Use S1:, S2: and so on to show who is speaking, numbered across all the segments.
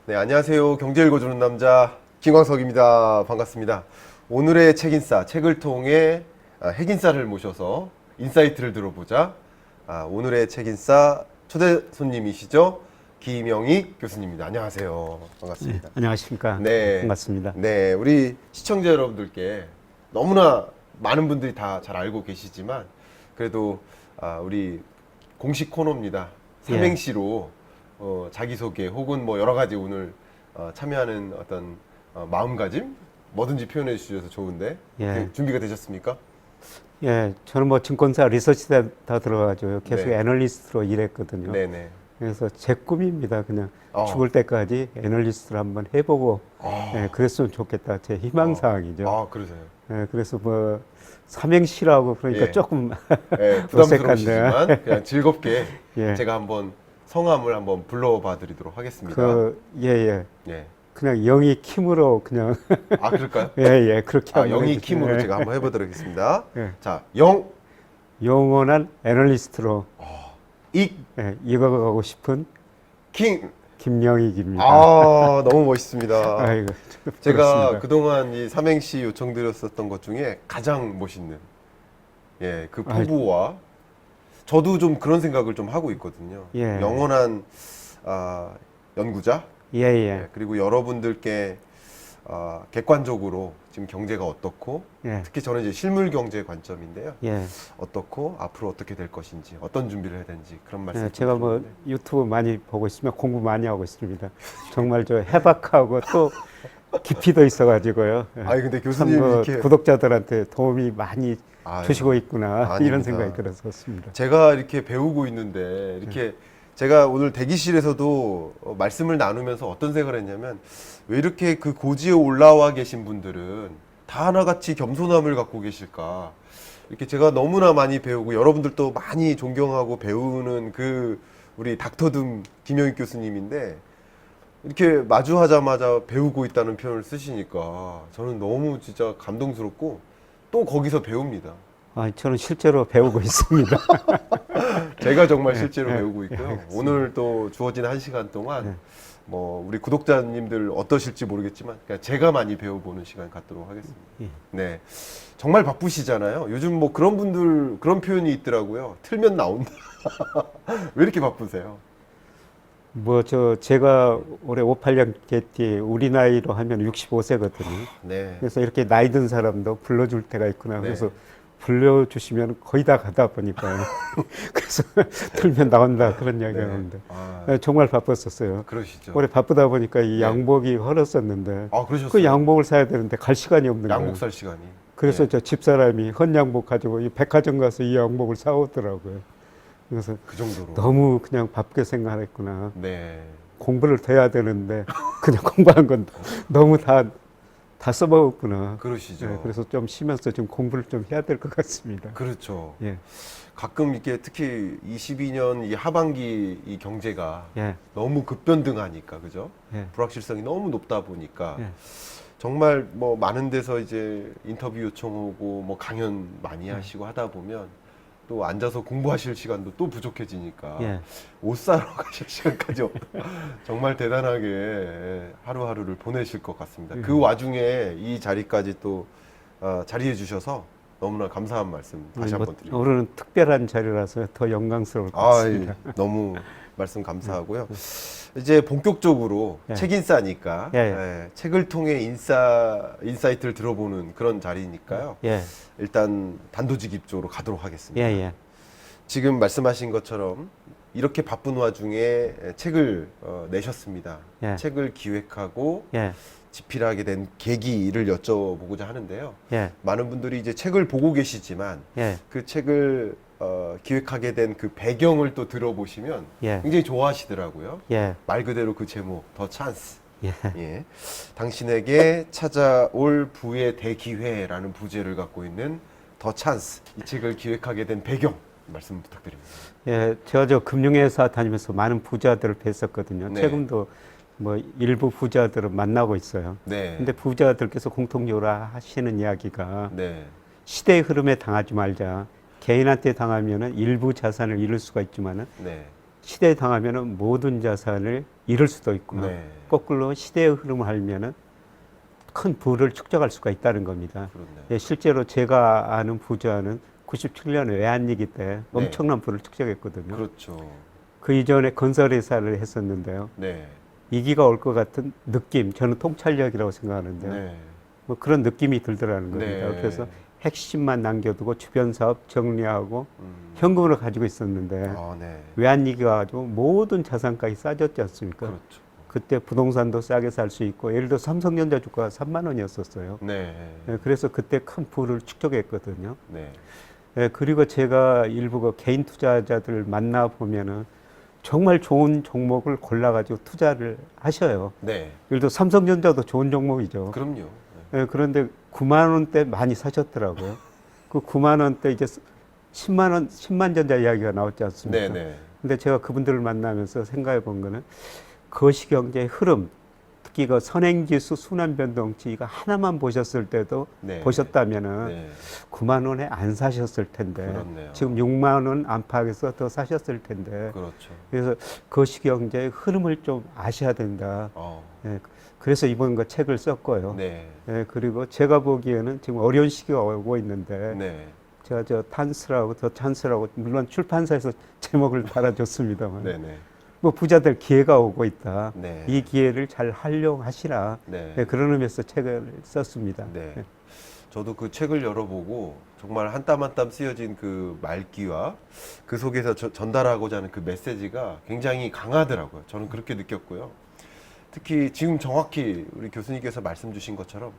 S1: 네, 안녕하세요. 경제 읽어주는 남자 김광석입니다. 반갑습니다. 오늘의 책인싸, 책을 통해 핵인싸를 모셔서 인사이트를 들어보자. 오늘의 책인싸 초대 손님이시죠. 김영익 교수님입니다. 안녕하세요. 반갑습니다.
S2: 네, 안녕하십니까.
S1: 네.
S2: 반갑습니다.
S1: 네, 우리 시청자 여러분들께 너무나 많은 분들이 다 잘 알고 계시지만 그래도 우리 공식 코너입니다. 삼행시로 자기소개 혹은 뭐 여러 가지 오늘 참여하는 어떤 마음가짐 뭐든지 표현해 주셔서 좋은데 준비가 되셨습니까?
S2: 예, 저는 뭐 증권사 리서치다 들어가지고 계속
S1: 네.
S2: 애널리스트로 일했거든요.
S1: 네네.
S2: 그래서 제 꿈입니다. 그냥 죽을 때까지 애널리스트를 한번 해보고 그랬으면 좋겠다. 제 희망사항이죠.
S1: 그러세요.
S2: 그래서 뭐 삼행시라고 그러니까 조금
S1: 부담스러우시지만 그냥 즐겁게
S2: 예.
S1: 제가 한번 성함을 한번 불러봐 드리도록 하겠습니다.
S2: 예.
S1: 예.
S2: 그냥 영희 킴으로 그냥
S1: 그럴까요?
S2: 예, 그렇게 한번
S1: 영희
S2: 해주세요.
S1: 킴으로 제가 한번 해보도록 하겠습니다.
S2: 예.
S1: 자,
S2: 영원한 애널리스트로 이어가고 싶은
S1: 킹.
S2: 김영익입니다.
S1: 너무 멋있습니다.
S2: 아이고,
S1: 제가
S2: 그렇습니다.
S1: 그동안 이 삼행시 요청드렸었던 것 중에 가장 멋있는 그 포부와 저도 좀 그런 생각을 좀 하고 있거든요.
S2: 예.
S1: 영원한 연구자
S2: 예.
S1: 그리고 여러분들께 객관적으로 지금 경제가 어떻고 특히 저는 이제 실물 경제 관점인데요. 어떻고 앞으로 어떻게 될 것인지 어떤 준비를 해야 되는지 그런 말씀.
S2: 제가 뭐 유튜브 많이 보고 있으면 공부 많이 하고 있습니다. 정말 저 해박하고 또 깊이도 있어가지고요.
S1: 아니 근데 교수님
S2: 뭐
S1: 이렇게
S2: 구독자들한테 도움이 많이 주시고 있구나
S1: 아닙니다.
S2: 이런 생각이 들었었습니다.
S1: 제가 이렇게 배우고 있는데 이렇게 제가 오늘 대기실에서도 말씀을 나누면서 어떤 생각을 했냐면 왜 이렇게 그 고지에 올라와 계신 분들은 다 하나같이 겸손함을 갖고 계실까, 이렇게 제가 너무나 많이 배우고 여러분들도 많이 존경하고 배우는 그 우리 닥터둠 김영익 교수님인데 이렇게 마주하자마자 배우고 있다는 표현을 쓰시니까 저는 너무 진짜 감동스럽고 또 거기서 배웁니다.
S2: 저는 실제로 배우고 있습니다.
S1: 제가 정말 실제로 배우고 있고요.
S2: 알겠습니다.
S1: 오늘 또 주어진 1시간 동안 뭐 우리 구독자님들 어떠실지 모르겠지만 그냥 제가 많이 배워보는 시간 갖도록 하겠습니다. 네, 정말 바쁘시잖아요. 요즘 뭐 그런 분들 그런 표현이 있더라고요. 틀면 나온다. 왜 이렇게 바쁘세요?
S2: 뭐 제가 올해 58년 개띠 우리 나이로 하면 65세거든요.
S1: 네.
S2: 그래서 이렇게 나이 든 사람도 불러줄 때가 있구나.
S1: 네.
S2: 그래서 불러주시면 거의 다 가다 보니까요. 그래서 틀면 나온다 그런 이야기가 나오는데 정말 바빴었어요.
S1: 그러시죠.
S2: 올해 바쁘다 보니까 이 양복이 헐었었는데
S1: 그러셨어요.
S2: 그 양복을 사야 되는데 갈 시간이 없는 거예요.
S1: 양복 살 시간이.
S2: 그래서 저 집사람이 헌 양복 가지고 이 백화점 가서 이 양복을 사오더라고요. 그래서
S1: 그 정도로.
S2: 너무 그냥 바쁘게 생각했구나.
S1: 네.
S2: 공부를 더 해야 되는데 그냥 공부한 건 너무 다 써먹었구나.
S1: 그러시죠.
S2: 그래서 좀 쉬면서 지금 공부를 좀 해야 될 것 같습니다.
S1: 그렇죠.
S2: 예.
S1: 가끔 이렇게 특히 22년 이 하반기 이 경제가
S2: 예.
S1: 너무 급변등하니까 그죠? 불확실성이 너무 높다 보니까 정말 뭐 많은 데서 이제 인터뷰 요청 오고 뭐 강연 많이 하시고 하다 보면 또 앉아서 공부하실 시간도 또 부족해지니까 옷 사러 가실 시간까지 없다. 정말 대단하게 하루하루를 보내실 것 같습니다. 그 와중에 이 자리까지 또 자리해 주셔서 너무나 감사한 말씀 다시 한번 드립니다.
S2: 오늘은 특별한 자리라서 더 영광스러울 것 같습니다.
S1: 너무 말씀 감사하고요. 이제 본격적으로 책인싸니까 책을 통해 인사이트를 들어보는 그런 자리니까요. 일단 단도직입적으로 가도록 하겠습니다. 지금 말씀하신 것처럼 이렇게 바쁜 와중에 책을 내셨습니다. 책을 기획하고 집필하게 된 계기를 여쭤보고자 하는데요. 많은 분들이 이제 책을 보고 계시지만 그 책을 기획하게 된 그 배경을 또 들어보시면 굉장히 좋아하시더라고요. 말 그대로 그 제목, 더 찬스. 당신에게 찾아올 부의 대기회라는 부제를 갖고 있는 더 찬스. 이 책을 기획하게 된 배경 말씀 부탁드립니다.
S2: 제가 저 금융회사 다니면서 많은 부자들을 뵀었거든요. 최근도 뭐 일부 부자들을 만나고 있어요. 근데 부자들께서 공통적으로 하시는 이야기가 시대의 흐름에 당하지 말자. 개인한테 당하면은 일부 자산을 잃을 수가 있지만은 시대에 당하면은 모든 자산을 잃을 수도 있고
S1: 네.
S2: 거꾸로 시대의 흐름을 알면은 큰 부를 축적할 수가 있다는 겁니다. 예, 실제로 제가 아는 부자는 97년 외환위기 때 엄청난 부를 축적했거든요.
S1: 그렇죠.
S2: 그 이전에 건설회사를 했었는데요.
S1: 네.
S2: 위기가 올 것 같은 느낌, 저는 통찰력이라고 생각하는데요.
S1: 네.
S2: 뭐 그런 느낌이 들더라는 겁니다.
S1: 네.
S2: 그래서 핵심만 남겨두고 주변 사업 정리하고 현금으로 가지고 있었는데
S1: 네.
S2: 외환위기가 와가지고 모든 자산가격이 싸졌지 않습니까?
S1: 그렇죠.
S2: 그때 부동산도 싸게 살 수 있고 예를 들어 삼성전자 주가가 3만 원이었었어요.
S1: 네.
S2: 네, 그래서 그때 큰 부를 축적했거든요.
S1: 네.
S2: 네, 그리고 제가 일부 그 개인 투자자들 만나 보면은 정말 좋은 종목을 골라가지고 투자를 하셔요.
S1: 네.
S2: 예를 들어 삼성전자도 좋은 종목이죠.
S1: 그럼요.
S2: 네, 그런데 9만 원대 많이 사셨더라고요. 그 9만 원대 이제 10만 원, 10만 전자 이야기가 나왔지 않습니까?
S1: 네.
S2: 근데 제가 그분들을 만나면서 생각해 본 거는 거시경제의 흐름, 특히 그 선행지수 순환변동치 이거 하나만 보셨을 때도 보셨다면은 9만 원에 안 사셨을 텐데
S1: 그렇네요.
S2: 지금 6만 원 안팎에서 더 사셨을 텐데
S1: 그렇죠.
S2: 그래서 거시경제의 흐름을 좀 아셔야 된다. 예, 그래서 이번 거 책을 썼고요. 예, 그리고 제가 보기에는 지금 어려운 시기가 오고 있는데 제가 저 탄스라고 더 찬스라고 물론 출판사에서 제목을 달아줬습니다만 뭐 부자들 기회가 오고 있다. 이 기회를 잘 활용하시라. 그런 의미에서 책을 썼습니다.
S1: 저도 그 책을 열어보고 정말 한 땀 한 땀 쓰여진 그 말귀와 그 속에서 전달하고자 하는 그 메시지가 굉장히 강하더라고요. 저는 그렇게 느꼈고요. 특히 지금 정확히 우리 교수님께서 말씀 주신 것처럼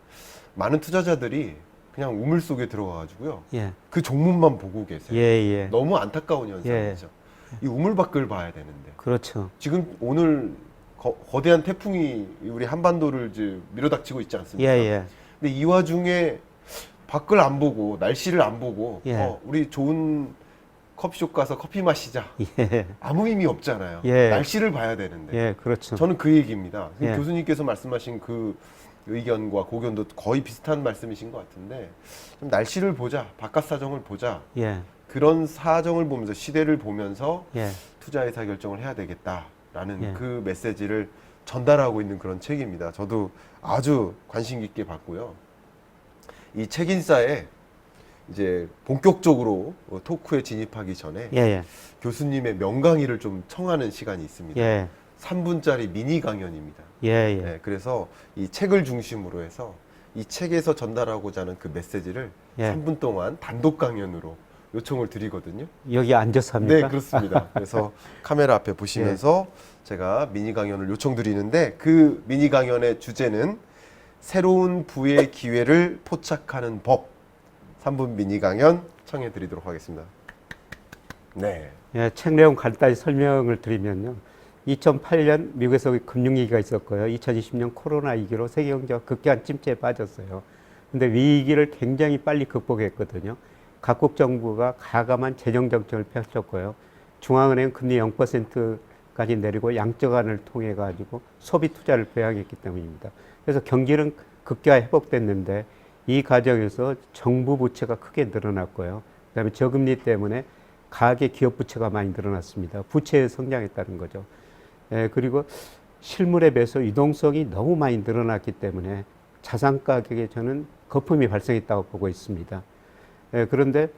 S1: 많은 투자자들이 그냥 우물 속에 들어가가지고요. 그 종목만 보고 계세요. 너무 안타까운 현상이죠. 이 우물 밖을 봐야 되는데.
S2: 그렇죠.
S1: 지금 오늘 거대한 태풍이 우리 한반도를 이제 밀어닥치고 있지 않습니까? 근데 이 와중에 밖을 안 보고 날씨를 안 보고 우리 좋은 커피숍 가서 커피 마시자. 아무 의미 없잖아요. 날씨를 봐야 되는데.
S2: 그렇죠.
S1: 저는 그 얘기입니다. 교수님께서 말씀하신 그 의견과 고견도 거의 비슷한 말씀이신 것 같은데 좀 날씨를 보자. 바깥 사정을 보자. 그런 사정을 보면서 시대를 보면서 투자 의사 결정을 해야 되겠다라는 그 메시지를 전달하고 있는 그런 책입니다. 저도 아주 관심 깊게 봤고요. 이 책인싸에 이제 본격적으로 토크에 진입하기 전에 교수님의 명강의를 좀 청하는 시간이 있습니다. 3분짜리 미니 강연입니다. 그래서 이 책을 중심으로 해서 이 책에서 전달하고자 하는 그 메시지를 3분 동안 단독 강연으로 요청을 드리거든요.
S2: 여기 앉아서 합니까?
S1: 네, 그렇습니다. 그래서 카메라 앞에 보시면서 제가 미니 강연을 요청드리는데 그 미니 강연의 주제는 새로운 부의 기회를 포착하는 법. 3분 미니 강연 청해 드리도록 하겠습니다.
S2: 책 내용 간단히 설명을 드리면요. 2008년 미국에서 금융위기가 있었고요. 2020년 코로나 위기로 세계 경제가 극한 침체에 빠졌어요. 근데 위기를 굉장히 빨리 극복했거든요. 각국 정부가 가감한 재정 정책을 펼쳤고요. 중앙은행 금리 0%까지 내리고 양적완을 통해 가지고 소비 투자를 부양했기 때문입니다. 그래서 경기는 극기화 회복됐는데 이 과정에서 정부 부채가 크게 늘어났고요. 그다음에 저금리 때문에 가계 기업 부채가 많이 늘어났습니다. 부채의 성장했다는 거죠. 그리고 실물에 비해서 유동성이 너무 많이 늘어났기 때문에 자산 가격에 저는 거품이 발생했다고 보고 있습니다. 그런데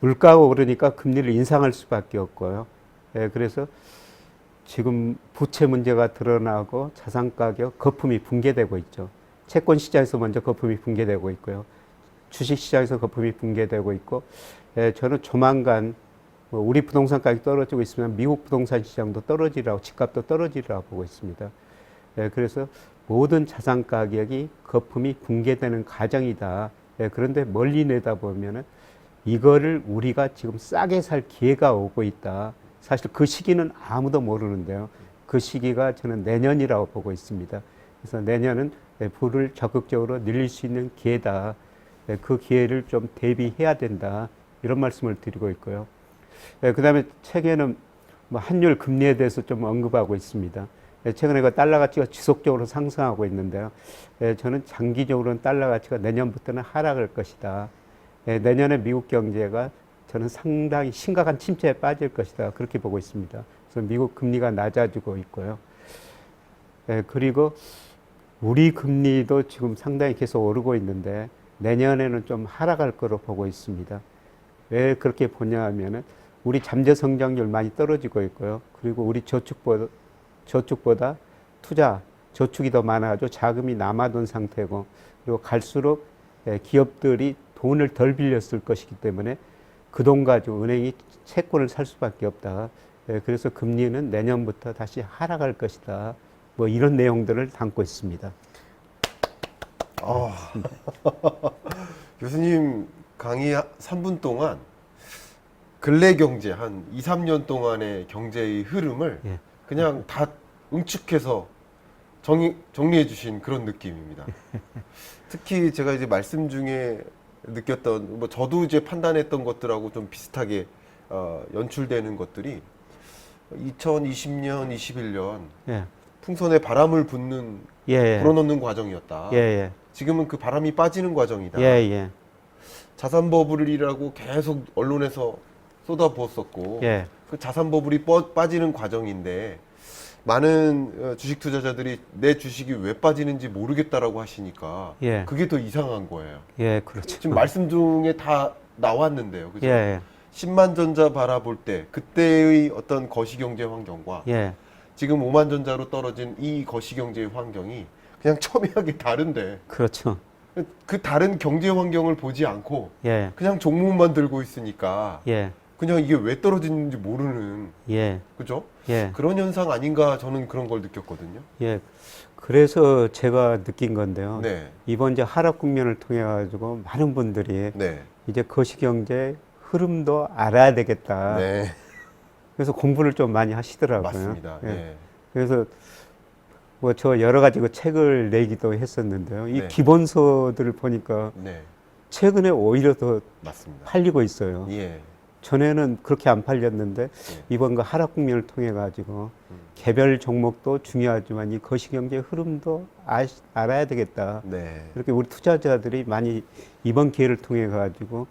S2: 물가가 오르니까 금리를 인상할 수밖에 없고요. 그래서 지금 부채 문제가 드러나고 자산 가격 거품이 붕괴되고 있죠. 채권 시장에서 먼저 거품이 붕괴되고 있고요. 주식 시장에서 거품이 붕괴되고 있고, 저는 조만간 우리 부동산 가격이 떨어지고 있으면 미국 부동산 시장도 떨어지라고, 집값도 떨어지라고 보고 있습니다. 그래서 모든 자산 가격이 거품이 붕괴되는 과정이다. 그런데 멀리 내다보면은 이거를 우리가 지금 싸게 살 기회가 오고 있다. 사실 그 시기는 아무도 모르는데요. 그 시기가 저는 내년이라고 보고 있습니다. 그래서 내년은 부를 적극적으로 늘릴 수 있는 기회다. 그 기회를 좀 대비해야 된다. 이런 말씀을 드리고 있고요. 그 다음에 책에는 뭐 환율 금리에 대해서 좀 언급하고 있습니다. 최근에 그 달러 가치가 지속적으로 상승하고 있는데요. 저는 장기적으로는 달러 가치가 내년부터는 하락할 것이다. 내년에 미국 경제가 저는 상당히 심각한 침체에 빠질 것이다. 그렇게 보고 있습니다. 그래서 미국 금리가 낮아지고 있고요. 예, 그리고 우리 금리도 지금 상당히 계속 오르고 있는데 내년에는 좀 하락할 거로 보고 있습니다. 왜 그렇게 보냐 하면은 우리 잠재 성장률 많이 떨어지고 있고요. 그리고 우리 저축보다 저축이 더 많아가지고 자금이 남아돈 상태고, 그리고 갈수록 기업들이 돈을 덜 빌렸을 것이기 때문에 그 돈 가지고 은행이 채권을 살 수밖에 없다. 그래서 금리는 내년부터 다시 하락할 것이다. 뭐 이런 내용들을 담고 있습니다.
S1: 교수님 강의 3분 동안 근래 경제 한 2, 3년 동안의 경제의 흐름을
S2: 예.
S1: 그냥 다 응축해서 정리해 주신 그런 느낌입니다. 특히 제가 이제 말씀 중에 느꼈던, 뭐 저도 이제 판단했던 것들하고 좀 비슷하게 연출되는 것들이 2020년, 21년
S2: 예.
S1: 풍선에 바람을 불어넣는 과정이었다. 지금은 그 바람이 빠지는 과정이다. 자산 버블이라고 계속 언론에서 쏟아부었었고, 그 자산 버블이 빠지는 과정인데 많은 주식 투자자들이 내 주식이 왜 빠지는지 모르겠다라고 하시니까 그게 더 이상한 거예요.
S2: 그렇죠.
S1: 지금 말씀 중에 다 나왔는데요. 그죠? 10만 전자 바라볼 때 그때의 어떤 거시경제 환경과 지금 5만 전자로 떨어진 이 거시경제 환경이 그냥 첨예하게 다른데,
S2: 그렇죠.
S1: 그 다른 경제 환경을 보지 않고 그냥 종목만 들고 있으니까 그냥 이게 왜 떨어지는지 모르는, 그죠? 그런 현상 아닌가, 저는 그런 걸 느꼈거든요.
S2: 그래서 제가 느낀 건데요. 이번 이제 하락 국면을 통해 가지고 많은 분들이 이제 거시경제 흐름도 알아야 되겠다. 그래서 공부를 좀 많이 하시더라고요.
S1: 맞습니다.
S2: 그래서 뭐 저 여러 가지 그 책을 내기도 했었는데요. 이 기본서들을 보니까 최근에 오히려 더
S1: 맞습니다.
S2: 팔리고 있어요. 전에는 그렇게 안 팔렸는데 이번 그 하락 국면을 통해 가지고 개별 종목도 중요하지만 이 거시경제 흐름도 알아야 되겠다. 그렇게 우리 투자자들이 많이 이번 기회를 통해 가지고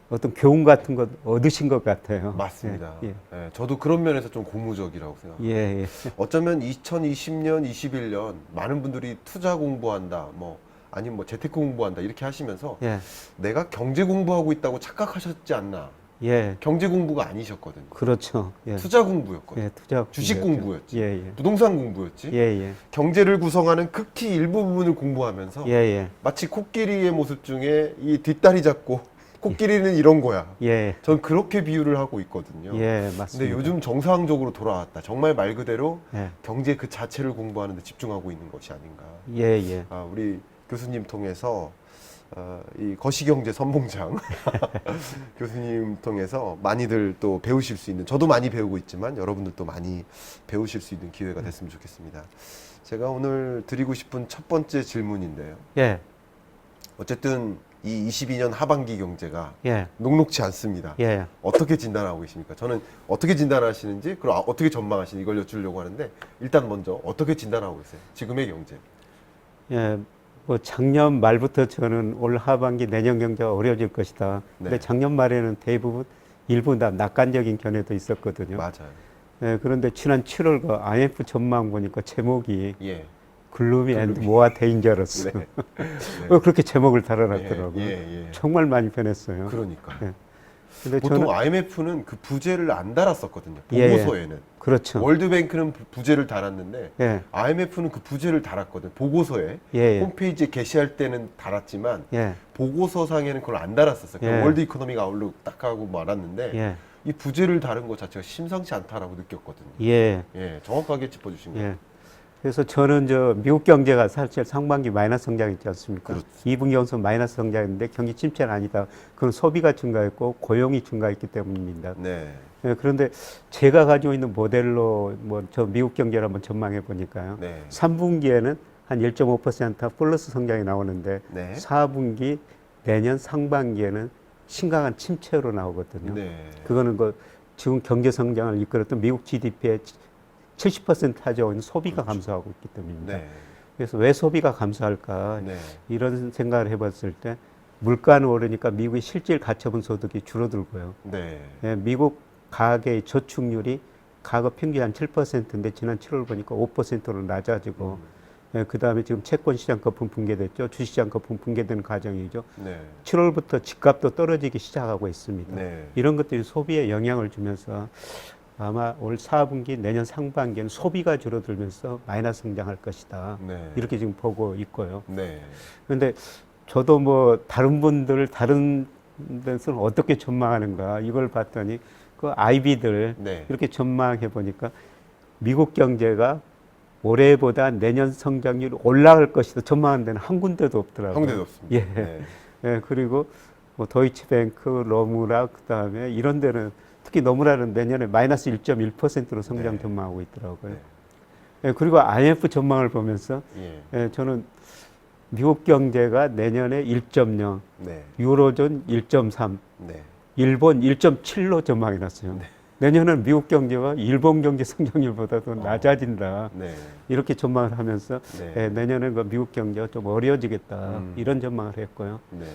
S2: 어떤 교훈 같은 것 얻으신 것 같아요.
S1: 맞습니다. 저도 그런 면에서 좀 고무적이라고 생각합니다. 어쩌면 2020년, 21년 많은 분들이 투자 공부한다, 아니면 뭐 재테크 공부한다 이렇게 하시면서 내가 경제 공부하고 있다고 착각하셨지 않나. 경제 공부가 아니셨거든요.
S2: 그렇죠.
S1: 투자 공부였거든요. 주식 공부였지. 부동산 공부였지. 경제를 구성하는 극히 일부 부분을 공부하면서 마치 코끼리의 모습 중에 이 뒷다리 잡고 코끼리는 이런 거야. 전 그렇게 비유를 하고 있거든요.
S2: 맞습니다.
S1: 근데 요즘 정상적으로 돌아왔다. 정말 말 그대로 경제 그 자체를 공부하는 데 집중하고 있는 것이 아닌가. 우리 교수님 통해서 이 거시경제 선봉장 교수님 통해서 많이들 또 배우실 수 있는, 저도 많이 배우고 있지만 여러분들도 많이 배우실 수 있는 기회가 됐으면 좋겠습니다. 제가 오늘 드리고 싶은 첫 번째 질문인데요. 어쨌든 이 22년 하반기 경제가 녹록치 않습니다. 어떻게 진단하고 계십니까? 저는 어떻게 진단하시는지, 그리고 어떻게 전망하시는지 이걸 여쭈려고 하는데, 일단 먼저 어떻게 진단하고 계세요? 지금의 경제.
S2: 뭐 작년 말부터 저는 올 하반기 내년 경제가 어려워질 것이다. 근데 작년 말에는 대부분 일부 낙관적인 견해도 있었거든요.
S1: 맞아요.
S2: 그런데 지난 7월 그 IMF 전망 보니까 제목이 글루미 앤드 모아 데인저러스. 그렇게 제목을 달아놨더라고요. 정말 많이 변했어요.
S1: 그러니까. 근데 보통 IMF는 그 부재를 안 달았었거든요. 보고서에는.
S2: 그렇죠.
S1: 월드뱅크는 부재를 달았는데 IMF는 그 부재를 달았거든요. 보고서에. 홈페이지에 게시할 때는 달았지만 보고서상에는 그걸 안 달았었어요. 월드 이코노믹 아웃룩 딱 하고 말았는데 이 부재를 다룬 것 자체가 심상치 않다라고 느꼈거든요. 정확하게 짚어주신 거예요.
S2: 그래서 저는 미국 경제가 사실 상반기 마이너스 성장했지 않습니까? 2분기 연속 마이너스 성장했는데 경기 침체는 아니다. 그건 소비가 증가했고 고용이 증가했기 때문입니다. 그런데 제가 가지고 있는 모델로 저 미국 경제를 한번 전망해 보니까요. 3분기에는 한 1.5% 플러스 성장이 나오는데 4분기 내년 상반기에는 심각한 침체로 나오거든요. 그거는 지금 경제 성장을 이끌었던 미국 GDP의 70% 차지하고 있는 소비가 감소하고 있기 때문입니다. 그래서 왜 소비가 감소할까? 이런 생각을 해봤을 때 물가는 오르니까 미국의 실질 가처분 소득이 줄어들고요. 미국 가계의 저축률이 과거 평균 한 7%인데 지난 7월 보니까 5%로 낮아지고 예, 그다음에 지금 채권 시장 거품 붕괴됐죠. 주식 시장 거품 붕괴되는 과정이죠. 네. 7월부터 집값도 떨어지기 시작하고 있습니다. 네. 이런 것들이 소비에 영향을 주면서 아마 올 4분기 내년 상반기에는 소비가 줄어들면서 마이너스 성장할 것이다. 네. 이렇게 지금 보고 있고요. 네. 그런데 저도 뭐 다른 분들 다른 데서는 어떻게 전망하는가 이걸 봤더니 그 아이비들 네. 이렇게 전망해 보니까 미국 경제가 올해보다 내년 성장률이 올라갈 것이다 전망하는 데는 한 군데도 없더라고요.
S1: 한 군데도 없습니다.
S2: 예. 네. 예, 그리고 뭐 도이치뱅크, 노무라 그다음에 이런 데는 특히 노무라는 내년에 마이너스 1.1%로 성장 네. 전망하고 있더라고요. 네. 예, 그리고 IMF 전망을 보면서 예, 저는 미국 경제가 내년에 1.0, 네. 유로존 1.3, 네. 일본 1.7로 전망해 놨어요. 네. 내년은 미국 경제가 일본 경제 성장률보다도 낮아진다. 네. 이렇게 전망을 하면서 네. 예, 내년에 그 미국 경제가 좀 어려워지겠다. 이런 전망을 했고요. 네.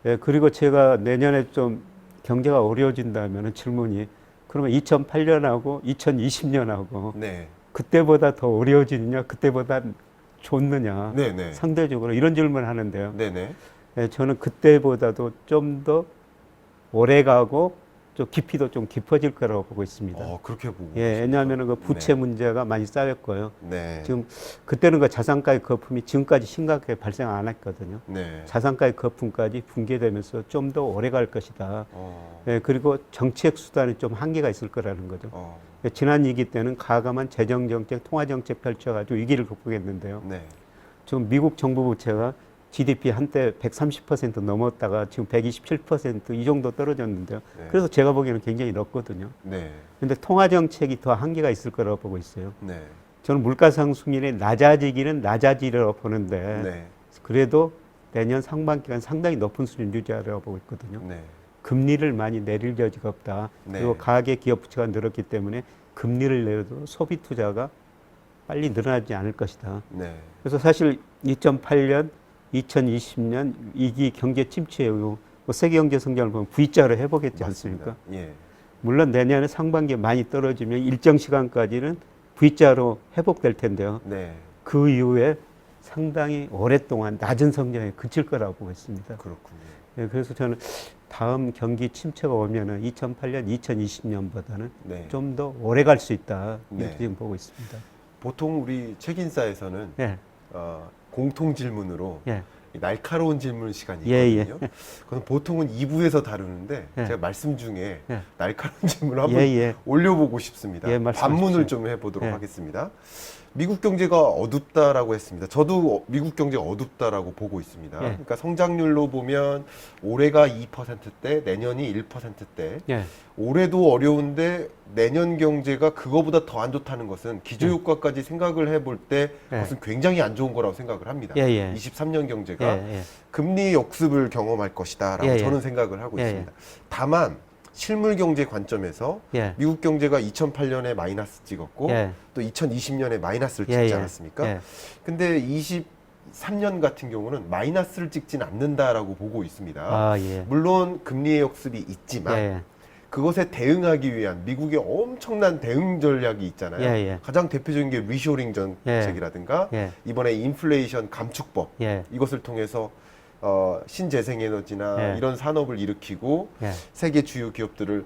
S2: 예, 그리고 제가 내년에 좀 경제가 어려워진다면 질문이 그러면 2008년하고 2020년하고 네. 그때보다 더 어려워지느냐 그때보다 좋느냐 네네. 상대적으로 이런 질문을 하는데요. 네네. 예, 저는 그때보다도 좀 더 오래 가고 좀 깊이도 좀 깊어질 거라고 보고 있습니다.
S1: 그렇게 보고.
S2: 예, 왜냐하면 그 부채 네. 문제가 많이 쌓였고요. 네. 지금 그때는 그 자산가의 거품이 지금까지 심각하게 발생 안 했거든요. 네. 자산가의 거품까지 붕괴되면서 좀 더 오래 갈 것이다. 예, 그리고 정책 수단이 좀 한계가 있을 거라는 거죠. 예, 지난 위기 때는 과감한 재정 정책, 통화 정책 펼쳐가지고 위기를 극복했는데요. 네. 지금 미국 정부 부채가 GDP 한때 130% 넘었다가 지금 127% 이 정도 떨어졌는데요. 네. 그래서 제가 보기에는 굉장히 높거든요. 네. 근데 통화 정책이 더 한계가 있을 거라고 보고 있어요. 네. 저는 물가 상승률이 낮아지기는 낮아지려고 보는데 네. 그래도 내년 상반기간 상당히 높은 수준 유지하려고 보고 있거든요. 네. 금리를 많이 내릴 여지가 없다. 네. 그리고 가계 기업 부채가 늘었기 때문에 금리를 내려도 소비 투자가 빨리 늘어나지 않을 것이다. 네. 그래서 사실 2008년 2020년 위기 경제 침체 이후 뭐 세계 경제 성장을 보면 V자로 회복했지 않습니까? 예. 물론 내년에 상반기에 많이 떨어지면 일정 시간까지는 V자로 회복될 텐데요. 네. 그 이후에 상당히 오랫동안 낮은 성장에 그칠 거라고 보고 있습니다.
S1: 그렇군요.
S2: 예, 그래서 저는 다음 경기 침체가 오면은 2008년, 2020년보다는 네. 좀 더 오래 갈 수 있다. 이렇게 네. 지금 보고 있습니다.
S1: 보통 우리 책인사에서는 예. 공통 질문으로 예. 날카로운 질문 시간이 있거든요. 예, 예. 그건 보통은 2부에서 다루는데 예. 제가 말씀 중에 예. 날카로운 질문을 한번 올려보고 싶습니다. 반문을 좀 해보도록 하겠습니다. 미국 경제가 어둡다라고 했습니다. 저도 미국 경제가 어둡다라고 보고 있습니다. 예. 그러니까 성장률로 보면 올해가 2%대, 내년이 1%대. 예. 올해도 어려운데 내년 경제가 그거보다 더 안 좋다는 것은 기저효과까지 생각을 해볼 때 그것은 굉장히 안 좋은 거라고 생각을 합니다. 23년 경제가 금리 역습을 경험할 것이다라고 저는 생각을 하고 있습니다. 다만 실물 경제 관점에서 미국 경제가 2008년에 마이너스 찍었고 또 2020년에 마이너스를 찍지 않았습니까? 근데 23년 같은 경우는 마이너스를 찍진 않는다라고 보고 있습니다. 물론 금리의 역습이 있지만 그것에 대응하기 위한 미국의 엄청난 대응 전략이 있잖아요. 가장 대표적인 게 리쇼링 정책이라든가 이번에 인플레이션 감축법 이것을 통해서 신재생에너지나 이런 산업을 일으키고 세계 주요 기업들을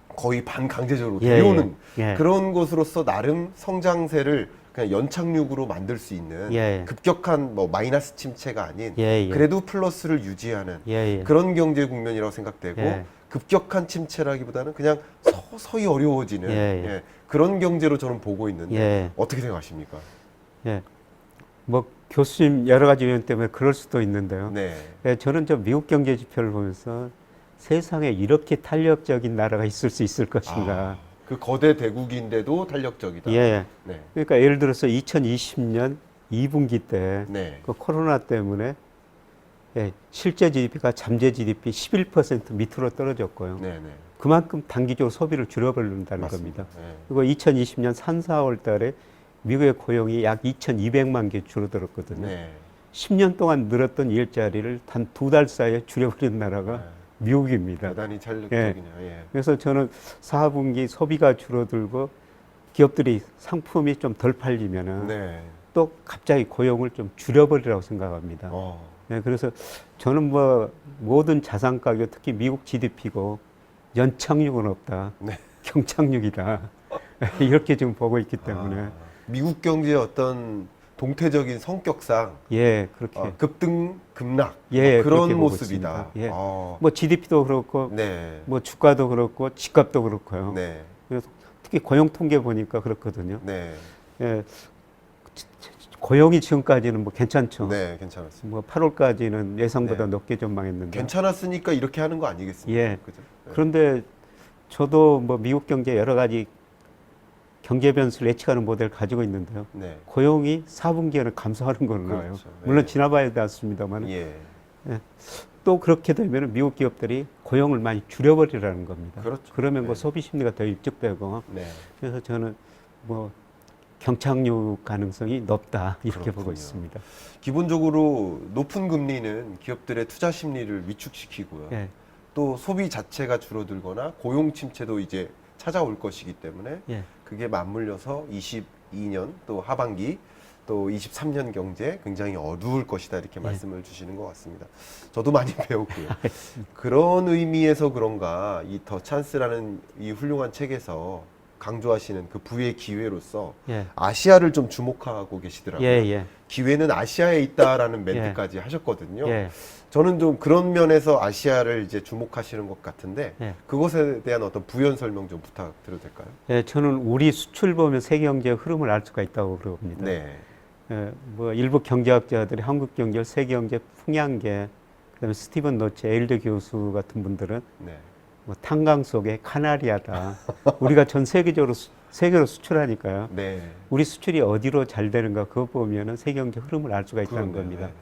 S1: 거의 반강제적으로 데려오는 그런 것으로서 나름 성장세를 그냥 연착륙으로 만들 수 있는 급격한 뭐 마이너스 침체가 아닌 그래도 플러스를 유지하는 그런 경제 국면이라고 생각되고 급격한 침체라기보다는 그냥 서서히 어려워지는 그런 경제로 저는 보고 있는데 어떻게 생각하십니까?
S2: 뭐 교수님 여러 가지 요인 때문에 그럴 수도 있는데요. 저는 저 미국 경제 지표를 보면서 세상에 이렇게 탄력적인 나라가 있을 수 있을 것인가.
S1: 그 거대 대국인데도 탄력적이다.
S2: 그러니까 예를 들어서 2020년 2분기 때 그 코로나 때문에 실제 GDP가 잠재 GDP 11% 밑으로 떨어졌고요. 그만큼 단기적으로 소비를 줄여버린다는 겁니다. 그리고 2020년 3, 4월 달에 미국의 고용이 약 2,200만 개 줄어들었거든요. 10년 동안 늘었던 일자리를 단 2달 사이에 줄여버린 나라가 미국입니다.
S1: 대단히 탄력적이네요.
S2: 그래서 저는 4분기 소비가 줄어들고 기업들이 상품이 좀 덜 팔리면은
S1: 네.
S2: 또 갑자기 고용을 좀 줄여버리라고 생각합니다. 네, 그래서 저는 뭐 모든 자산 가격, 특히 미국 GDP고 연착륙은 없다.
S1: 네.
S2: 경착륙이다. 이렇게 지금 보고 있기 때문에.
S1: 미국 경제의 어떤 동태적인 성격상
S2: 예, 그렇게
S1: 급등 급락
S2: 예,
S1: 뭐 그런
S2: 그렇게 보고
S1: 모습이다.
S2: 있습니다. 예. 뭐 GDP도 그렇고
S1: 네.
S2: 뭐 주가도 그렇고 집값도 그렇고요.
S1: 네.
S2: 그래서 특히 고용 통계 보니까 그렇거든요.
S1: 네.
S2: 예. 고용이 지금까지는 뭐 괜찮죠.
S1: 네, 괜찮았습니다.
S2: 뭐 8월까지는 예상보다
S1: 네.
S2: 높게 전망했는데.
S1: 괜찮았으니까 이렇게 하는 거 아니겠습니까?
S2: 예.
S1: 그죠? 네.
S2: 그런데 저도 뭐 미국 경제 여러 가지 경제 변수를 예측하는 모델을 가지고 있는데요.
S1: 네.
S2: 고용이 4분기에는 감소하는 걸로 나와요.
S1: 그렇죠. 네.
S2: 물론 지나봐야 되었습니다만
S1: 예.
S2: 또 그렇게 되면 미국 기업들이 고용을 많이 줄여버리라는 겁니다.
S1: 그렇죠.
S2: 그러면
S1: 네.
S2: 뭐 소비 심리가 더 위축되고
S1: 네.
S2: 그래서 저는 뭐 경착륙 가능성이 높다 이렇게
S1: 그렇군요.
S2: 보고 있습니다.
S1: 기본적으로 높은 금리는 기업들의 투자 심리를 위축시키고요.
S2: 예.
S1: 또 소비 자체가 줄어들거나 고용 침체도 이제 찾아올 것이기 때문에
S2: 예.
S1: 그게 맞물려서 22년 또 하반기 또 23년 경제 굉장히 어두울 것이다 이렇게 말씀을 주시는 것 같습니다. 저도 많이 배웠고요. 그런 의미에서 그런가 이 더 찬스라는 이 훌륭한 책에서 강조하시는 그 부의 기회로서
S2: 예.
S1: 아시아를 좀 주목하고 계시더라고요.
S2: 예.
S1: 기회는 아시아에 있다라는 멘트까지 하셨거든요.
S2: 예.
S1: 저는 좀 그런 면에서 아시아를 이제 주목하시는 것 같은데
S2: 예.
S1: 그것에 대한 어떤 부연 설명 좀 부탁드려도 될까요?
S2: 예, 저는 우리 수출 보면 세계 경제의 흐름을 알 수가 있다고 그럽니다.
S1: 네.
S2: 예, 뭐 일부 경제학자들이 한국 경제, 세계 경제 풍향계, 그다음에 스티븐 노치, 에일드 교수 같은 분들은
S1: 네.
S2: 뭐 탄광 속의 카나리아다. 우리가 전 세계로 수출하니까요.
S1: 네.
S2: 우리 수출이 어디로 잘 되는가 그거 보면은 세계 경제 흐름을 알 수가 있다는
S1: 그러네요.
S2: 겁니다.
S1: 네.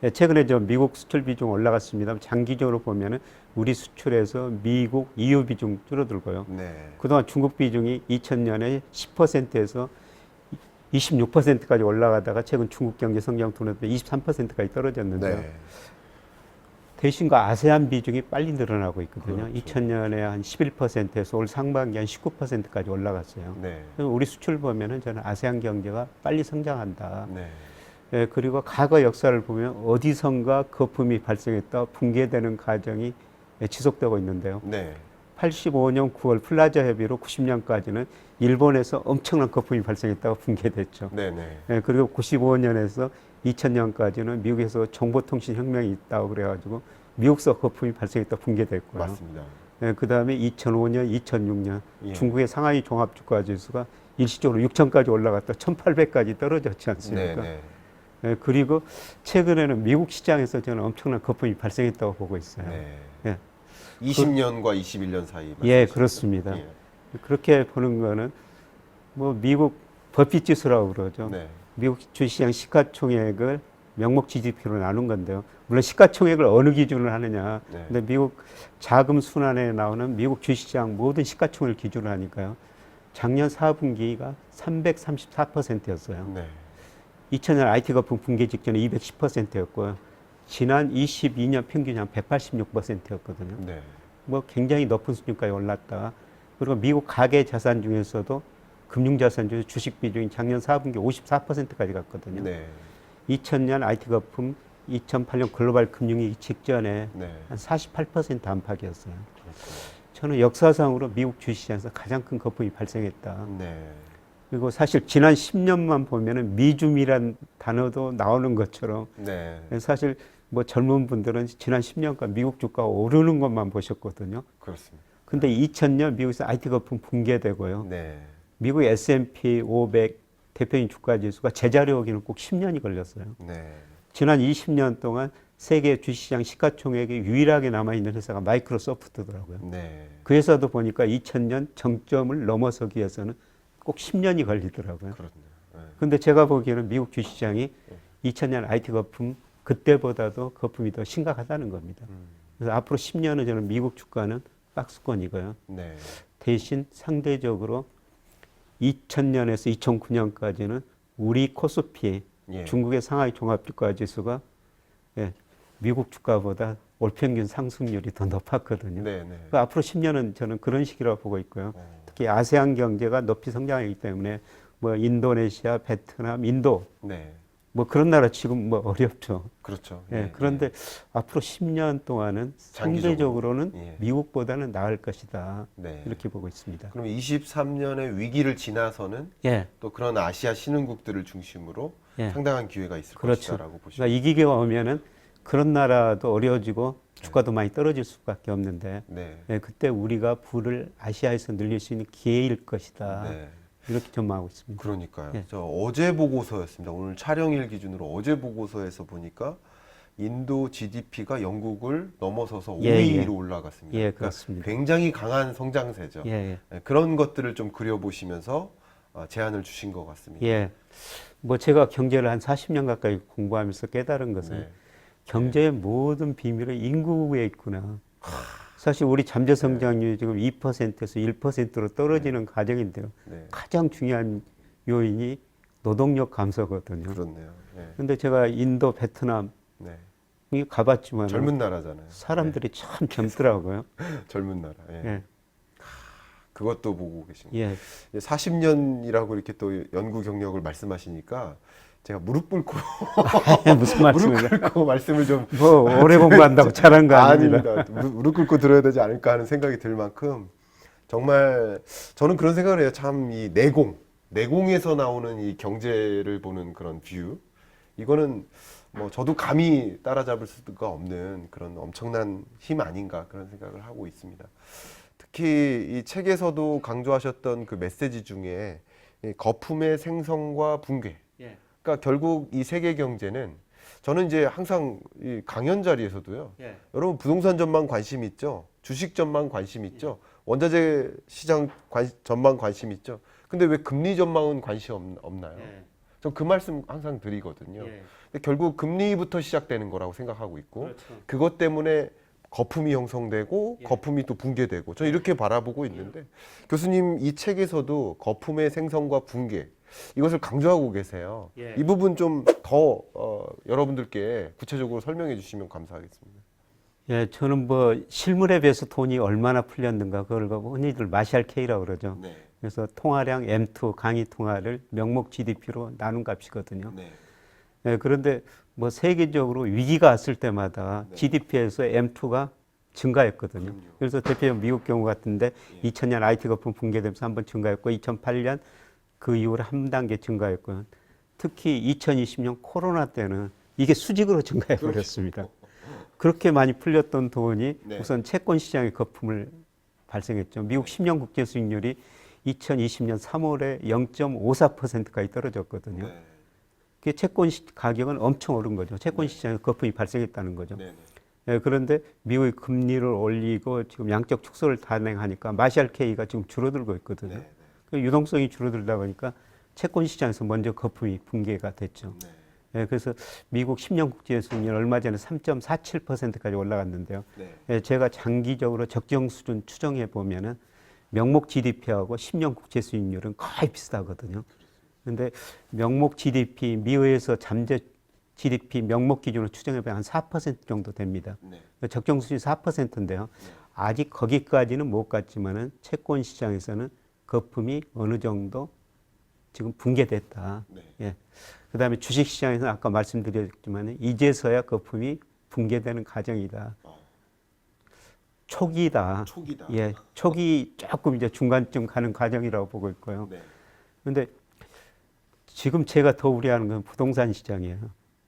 S2: 예, 최근에 저 미국 수출 비중 올라갔습니다. 장기적으로 보면은 우리 수출에서 미국, EU 비중 줄어들고요.
S1: 네.
S2: 그동안 중국 비중이 2000년에 10%에서 26%까지 올라가다가 최근 중국 경제 성장 둔화로 23%까지 떨어졌는데요.
S1: 네.
S2: 대신 그 아세안 비중이 빨리 늘어나고 있거든요.
S1: 그렇죠.
S2: 2000년에 한 11%에서 올 상반기 한 19%까지 올라갔어요.
S1: 네.
S2: 그래서 우리 수출 보면은 저는 아세안 경제가 빨리 성장한다.
S1: 네.
S2: 예, 그리고 과거 역사를 보면 어디선가 거품이 발생했다 붕괴되는 과정이 지속되고 있는데요.
S1: 네.
S2: 85년 9월 플라자 협의로 90년까지는 일본에서 엄청난 거품이 발생했다가 붕괴됐죠.
S1: 네. 네.
S2: 예, 그리고 95년에서 2000년까지는 미국에서 정보통신 혁명이 있다고 그래가지고 미국서 거품이 발생했다 붕괴됐고요.
S1: 맞습니다.
S2: 예, 그 다음에 2005년, 2006년
S1: 예.
S2: 중국의 상하이 종합주가지수가 일시적으로 6,000까지 올라갔다 1,800까지 떨어졌지 않습니까?
S1: 네. 네.
S2: 예, 그리고 최근에는 미국 시장에서 저는 엄청난 거품이 발생했다고 보고 있어요.
S1: 네.
S2: 예.
S1: 20년과 21년 사이.
S2: 예, 그렇습니다.
S1: 예.
S2: 그렇게 보는 거는 뭐 미국 버핏 지수라고 그러죠.
S1: 네.
S2: 미국 주시장 시가총액을 명목 GDP로 나눈 건데요. 물론 시가총액을 어느 기준으로 하느냐.
S1: 네.
S2: 근데 미국 자금 순환에 나오는 미국 주시장 모든 시가총액을 기준으로 하니까요. 작년 4분기가 334%였어요.
S1: 네.
S2: 2000년 IT 거품 붕괴 직전에 210%였고요. 지난 22년 평균이 한 186%였거든요.
S1: 네.
S2: 뭐 굉장히 높은 수준까지 올랐다. 그리고 미국 가계 자산 중에서도 금융 자산 중에서 주식 비중이 작년 4분기 54%까지 갔거든요.
S1: 네.
S2: 2000년 IT 거품, 2008년 글로벌 금융위기 직전에
S1: 네.
S2: 한 48% 안팎이었어요. 저는 역사상으로 미국 주식시장에서 가장 큰 거품이 발생했다.
S1: 네.
S2: 그리고 사실 지난 10년만 보면은 미줌이란 단어도 나오는 것처럼
S1: 네.
S2: 사실 뭐 젊은 분들은 지난 10년간 미국 주가가 오르는 것만 보셨거든요.
S1: 그렇습니다.
S2: 근데 2000년 미국에서 IT 거품 붕괴되고요.
S1: 네.
S2: 미국 S&P 500 대표인 주가 지수가 제자리 오기는 꼭 10년이 걸렸어요.
S1: 네.
S2: 지난 20년 동안 세계 주식시장 시가총액이 유일하게 남아있는 회사가 마이크로소프트더라고요.
S1: 네.
S2: 그 회사도 보니까 2000년 정점을 넘어서기 위해서는 꼭 10년이 걸리더라고요.
S1: 그렇네요. 네.
S2: 근데 제가 보기에는 미국 주식시장이 2000년 IT 거품 그때보다도 거품이 더 심각하다는 겁니다. 그래서 앞으로 10년은 저는 미국 주가는 박스권이고요.
S1: 네.
S2: 대신 상대적으로 2000년에서 2009년까지는 우리 코스피
S1: 예.
S2: 중국의 상하이 종합주가지수가 미국 주가보다 올 평균 상승률이 더 높았거든요.
S1: 네. 네.
S2: 앞으로 10년은 저는 그런 시기라고 보고 있고요. 특히 아세안 경제가 높이 성장하기 때문에 뭐 인도네시아, 베트남, 인도
S1: 네.
S2: 뭐 그런 나라 지금 뭐 어렵죠.
S1: 그렇죠.
S2: 예, 그런데 앞으로 10년 동안은 상대적으로는 미국보다는 나을 것이다. 이렇게 보고 있습니다.
S1: 그럼 23년의 위기를 지나서는 또 그런 아시아 신흥국들을 중심으로 상당한 기회가 있을 것이다라고 보시죠.
S2: 그러니까 이 기회가 오면은 그런 나라도 어려워지고 주가도 많이 떨어질 수밖에 없는데 그때 우리가 부를 아시아에서 늘릴 수 있는 기회일 것이다. 이렇게 전망하고 있습니다.
S1: 그러니까요. 저 어제 보고서였습니다. 오늘 촬영일 기준으로 어제 보고서에서 보니까 인도 GDP가 영국을 넘어서서 5위로 올라갔습니다.
S2: 그러니까 그렇습니다.
S1: 굉장히 강한 성장세죠. 그런 것들을 좀 그려보시면서 제안을 주신 것 같습니다.
S2: 뭐 제가 경제를 한 40년 가까이 공부하면서 깨달은 것은 경제의 모든 비밀은 인구에 있구나. 사실 우리 잠재 성장률이 지금 2%에서 1%로 떨어지는 과정인데요. 가장 중요한 요인이 노동력 감소거든요.
S1: 그렇네요.
S2: 그런데 제가 인도, 베트남 가봤지만
S1: 젊은 나라잖아요.
S2: 사람들이 참 젊더라고요.
S1: 젊은 나라. 그것도 보고 계십니다. 40년이라고 이렇게 또 연구 경력을 말씀하시니까 제가 무릎 꿇고
S2: 무슨 말씀이에요?
S1: 무릎 꿇고 말씀을 좀
S2: 뭐 오래 공부한다고 잘한 거 아닙니다.
S1: 아닙니다. 무릎 꿇고 들어야 되지 않을까 하는 생각이 들 만큼 정말 저는 그런 생각을 해요. 참 이 내공에서 나오는 이 경제를 보는 그런 뷰 이거는 뭐 저도 감히 따라잡을 수가 없는 그런 엄청난 힘 아닌가 그런 생각을 하고 있습니다. 특히 이 책에서도 강조하셨던 그 메시지 중에 이 거품의 생성과 붕괴. 그러니까 결국 이 세계 경제는 저는 이제 항상 이 강연 자리에서도요. 여러분 부동산 전망 관심 있죠? 주식 전망 관심 있죠? 원자재 시장 전망 관심 있죠? 근데 왜 금리 전망은 관심 없나요? 전 그 말씀 항상 드리거든요. 근데 결국 금리부터 시작되는 거라고 생각하고 있고 그것 때문에 거품이 형성되고 거품이 또 붕괴되고 저는 이렇게 바라보고 있는데 교수님 이 책에서도 거품의 생성과 붕괴 이것을 강조하고 계세요. 이 부분 좀 더 여러분들께 구체적으로 설명해 주시면 감사하겠습니다.
S2: 저는 뭐 실물에 비해서 돈이 얼마나 풀렸는가 그걸 흔히들 마샬 K라고 그러죠. 그래서 통화량 M2 강의 통화를 명목 GDP로 나눈 값이거든요. 그런데 뭐 세계적으로 위기가 왔을 때마다 GDP에서 M2가 증가했거든요. 그래서 대표적으로 미국 경우 같은데 2000년 IT 거품 붕괴되면서 한번 증가했고 2008년 그 이후로 한 단계 증가했고요. 특히 2020년 코로나 때는 이게 수직으로 증가해 버렸습니다. 그렇게 많이 풀렸던 돈이 우선 채권 시장의 거품을 발생했죠. 미국 10년 국제 수익률이 2020년 3월에 0.54%까지 떨어졌거든요. 그 채권 가격은 엄청 오른 거죠. 채권 시장에 거품이 발생했다는 거죠. 그런데 미국이 금리를 올리고 지금 양적 축소를 단행하니까 마샬 K가 지금 줄어들고 있거든요. 유동성이 줄어들다 보니까 채권 시장에서 먼저 거품이 붕괴가 됐죠. 그래서 미국 10년 국제 수익률 얼마 전에 3.47%까지 올라갔는데요. 제가 장기적으로 적정 수준 추정해 보면은 명목 GDP하고 10년 국제 수익률은 거의 비슷하거든요. 그런데 명목 GDP 미국에서 잠재 GDP 명목 기준으로 추정해 보면 한 4% 정도 됩니다. 적정 수준이 4%인데요. 아직 거기까지는 못 갔지만은 채권 시장에서는 거품이 어느 정도 지금 붕괴됐다. 그다음에 주식 시장에서는 아까 말씀드렸지만 이제서야 거품이 붕괴되는 과정이다. 초기다. 초기 조금 이제 중간쯤 가는 과정이라고 보고 있고요. 그런데 지금 제가 더 우려하는 건 부동산 시장이에요.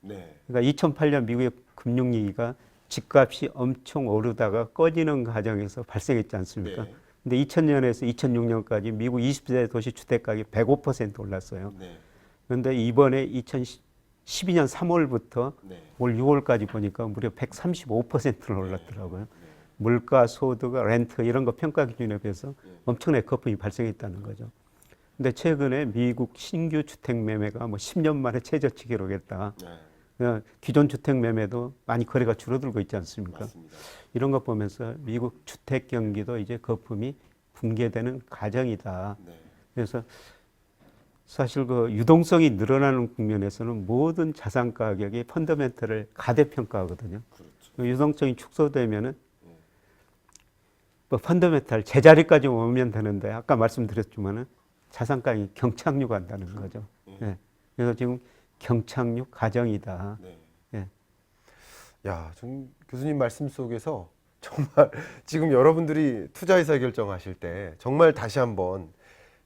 S2: 그러니까 2008년 미국의 금융위기가 집값이 엄청 오르다가 꺼지는 과정에서 발생했지 않습니까? 근데 2000년에서 2006년까지 미국 20세 도시 주택 가격이 105% 올랐어요. 그런데 이번에 2012년 3월부터 올 6월까지 보니까 무려 135%를 올랐더라고요. 물가, 소득, 렌트 이런 거 평가 기준에 비해서 엄청나게 거품이 발생했다는 거죠. 근데 최근에 미국 신규 주택 매매가 뭐 10년 만에 최저치 기록했다. 기존 주택 매매도 많이 거래가 줄어들고 있지 않습니까?
S1: 맞습니다.
S2: 이런 거 보면서 미국 주택 경기도 이제 거품이 붕괴되는 과정이다. 그래서 사실 그 유동성이 늘어나는 국면에서는 모든 자산 가격이 펀더멘털을 가대평가하거든요. 유동성이 축소되면은 뭐 펀더멘탈 제자리까지 오면 되는데 아까 말씀드렸지만은 자산가액이 경착륙 한다는 거죠. 예. 그래서 지금 경착륙 가정이다.
S1: 네.
S2: 예.
S1: 야, 좀 교수님 말씀 속에서 정말 지금 여러분들이 투자 의사 결정하실 때 정말 다시 한번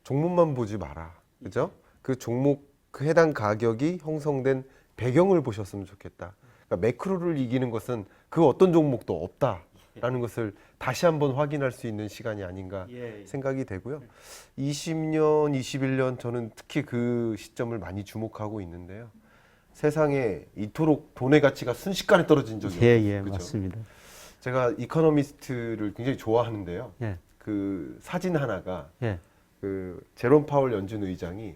S1: 종목만 보지 마라. 그죠? 그 종목 그 해당 가격이 형성된 배경을 보셨으면 좋겠다. 그러니까 매크로를 이기는 것은 그 어떤 종목도 없다라는 것을 다시 한번 확인할 수 있는 시간이 아닌가 생각이 되고요. 20년, 21년 저는 특히 그 시점을 많이 주목하고 있는데요. 세상에 이토록 돈의 가치가 순식간에 떨어진 적이 없어요.
S2: 예, 맞습니다.
S1: 제가 이코노미스트를 굉장히 좋아하는데요.
S2: 예.
S1: 그 사진 하나가
S2: 예.
S1: 그 제롬 파월 연준 의장이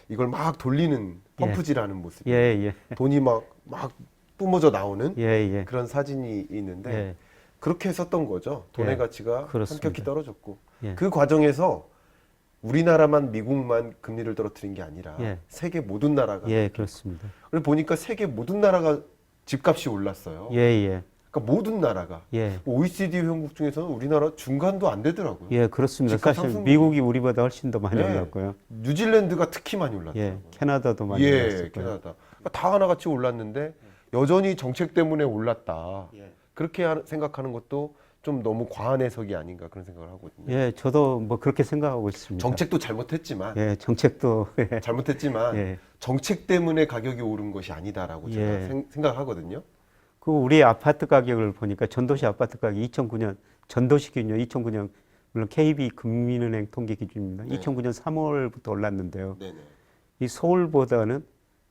S1: 이걸 막 돌리는 펌프질하는 모습. 돈이 막 뿜어져 나오는 그런 사진이 있는데 그렇게 했었던 거죠. 돈의 가치가
S2: 그렇습니다.
S1: 현격히 떨어졌고 그 과정에서 우리나라만 미국만 금리를 떨어뜨린 게 아니라 세계 모든 나라가
S2: 그렇습니다.
S1: 그리고 보니까 세계 모든 나라가 집값이 올랐어요. 그러니까 모든 나라가 OECD 회원국 중에서는 우리나라 중간도 안 되더라고요.
S2: 그렇습니다. 사실 미국이 우리보다 훨씬 더 많이 올랐고요.
S1: 뉴질랜드가 특히 많이 올랐더라고요.
S2: 캐나다도 많이 올랐을 거예요.
S1: 캐나다. 그러니까 다 하나같이 올랐는데 여전히 정책 때문에 올랐다. 그렇게 생각하는 것도 좀 너무 과한 해석이 아닌가 그런 생각을 하거든요.
S2: 저도 뭐 그렇게 생각하고 있습니다.
S1: 정책도 잘못했지만,
S2: 정책도
S1: 잘못했지만 정책 때문에 가격이 오른 것이 아니다라고 제가 생각하거든요.
S2: 그 우리 아파트 가격을 보니까 전도시 아파트 가격이 2009년 전도시 기준이요. 2009년 물론 KB 국민은행 통계 기준입니다. 2009년 3월부터 올랐는데요. 이 서울보다는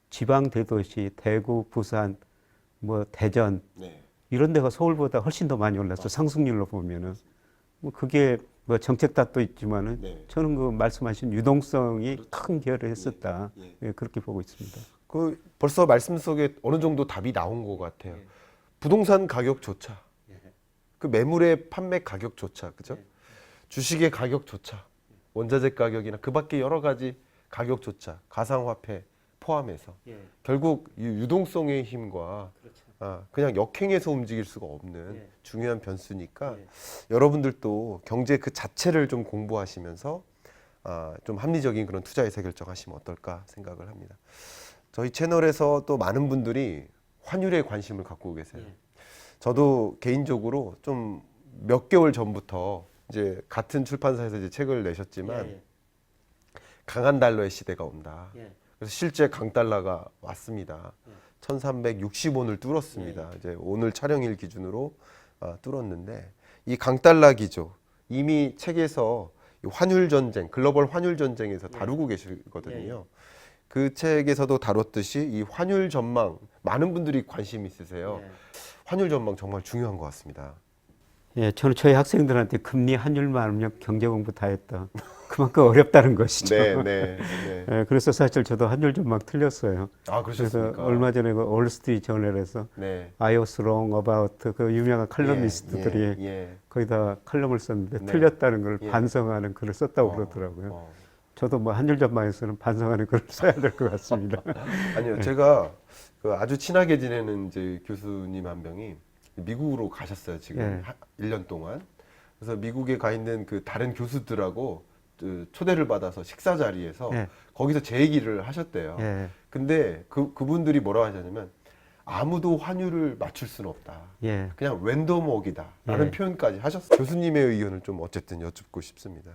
S2: 지방 대도시 대구, 부산, 뭐 대전 이런 데가 서울보다 훨씬 더 많이 올랐어. 상승률로 보면은 뭐 그게 뭐 정책 탓도 있지만은 저는 그 말씀하신 유동성이 큰 기여를 했었다. 그렇게 보고 있습니다.
S1: 그 벌써 말씀 속에 어느 정도 답이 나온 것 같아요. 부동산 가격조차, 그 매물의 판매 가격조차, 그죠? 주식의 가격조차, 원자재 가격이나 그밖에 여러 가지 가격조차, 가상화폐 포함해서 결국 이 유동성의 힘과 그냥 역행해서 움직일 수가 없는 중요한 변수니까 여러분들도 경제 그 자체를 좀 공부하시면서 좀 합리적인 그런 투자 의사 결정하시면 어떨까 생각을 합니다. 저희 채널에서 또 많은 분들이 환율에 관심을 갖고 계세요. 저도 개인적으로 좀 몇 개월 전부터 이제 같은 출판사에서 이제 책을 내셨지만 강한 달러의 시대가 온다. 그래서 실제 강달러가 왔습니다. 1360원을 뚫었습니다. 이제 오늘 촬영일 기준으로 뚫었는데 이 강달러 기조 이미 책에서 환율 전쟁, 글로벌 환율 전쟁에서 다루고 계시거든요. 그 책에서도 다뤘듯이 이 환율 전망 많은 분들이 관심 있으세요. 환율 전망 정말 중요한 것 같습니다.
S2: 저는 저희 학생들한테 금리 환율만 알면 경제 공부 다 했다. 그만큼 어렵다는 것이죠. 그래서 사실 저도 환율 전망 틀렸어요.
S1: 그러셨습니까?
S2: 그래서 얼마 전에 그 올스트리트 저널에서 I was wrong about 그 유명한 칼럼니스트들이 거기다 칼럼을 썼는데 틀렸다는 걸 반성하는 글을 썼다고 그러더라고요. 저도 뭐 환율 전망에서는 반성하는 글을 써야 될 것 같습니다.
S1: 아니요, 제가 그 아주 친하게 지내는 이제 교수님 한 명이 미국으로 가셨어요. 지금 1년 동안. 그래서 미국에 가 있는 그 다른 교수들하고 초대를 받아서 식사 자리에서 거기서 제 얘기를 하셨대요. 근데 그분들이 뭐라고 하셨냐면 아무도 환율을 맞출 수는 없다. 그냥 랜덤워크이다. 라는 표현까지 하셨어요. 교수님의 의견을 좀 어쨌든 여쭙고 싶습니다.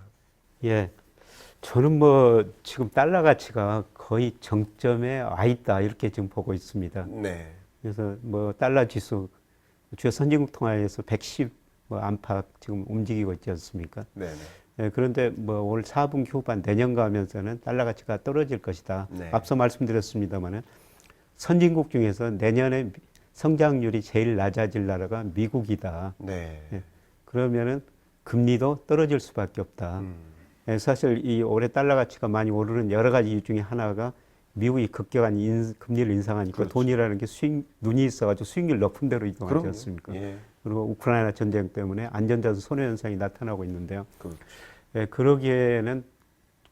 S2: 저는 뭐 지금 달러 가치가 거의 정점에 와 있다 이렇게 지금 보고 있습니다. 그래서 뭐 달러 지수 주요 선진국 통화에서 110 뭐 안팎 지금 움직이고 있지 않습니까? 그런데 뭐 올 4분기 후반 내년 가면서는 달러 가치가 떨어질 것이다. 앞서 말씀드렸습니다만은 선진국 중에서 내년에 성장률이 제일 낮아질 나라가 미국이다. 그러면은 금리도 떨어질 수밖에 없다. 사실 이 올해 달러 가치가 많이 오르는 여러 가지 이유 중에 하나가 미국이 급격한 금리를 인상하니까 돈이라는 게 눈이 있어가지고 수익률 높은 데로 이동하지 않습니까? 그리고 우크라이나 전쟁 때문에 안전자산 손해 현상이 나타나고 있는데요. 그러기에는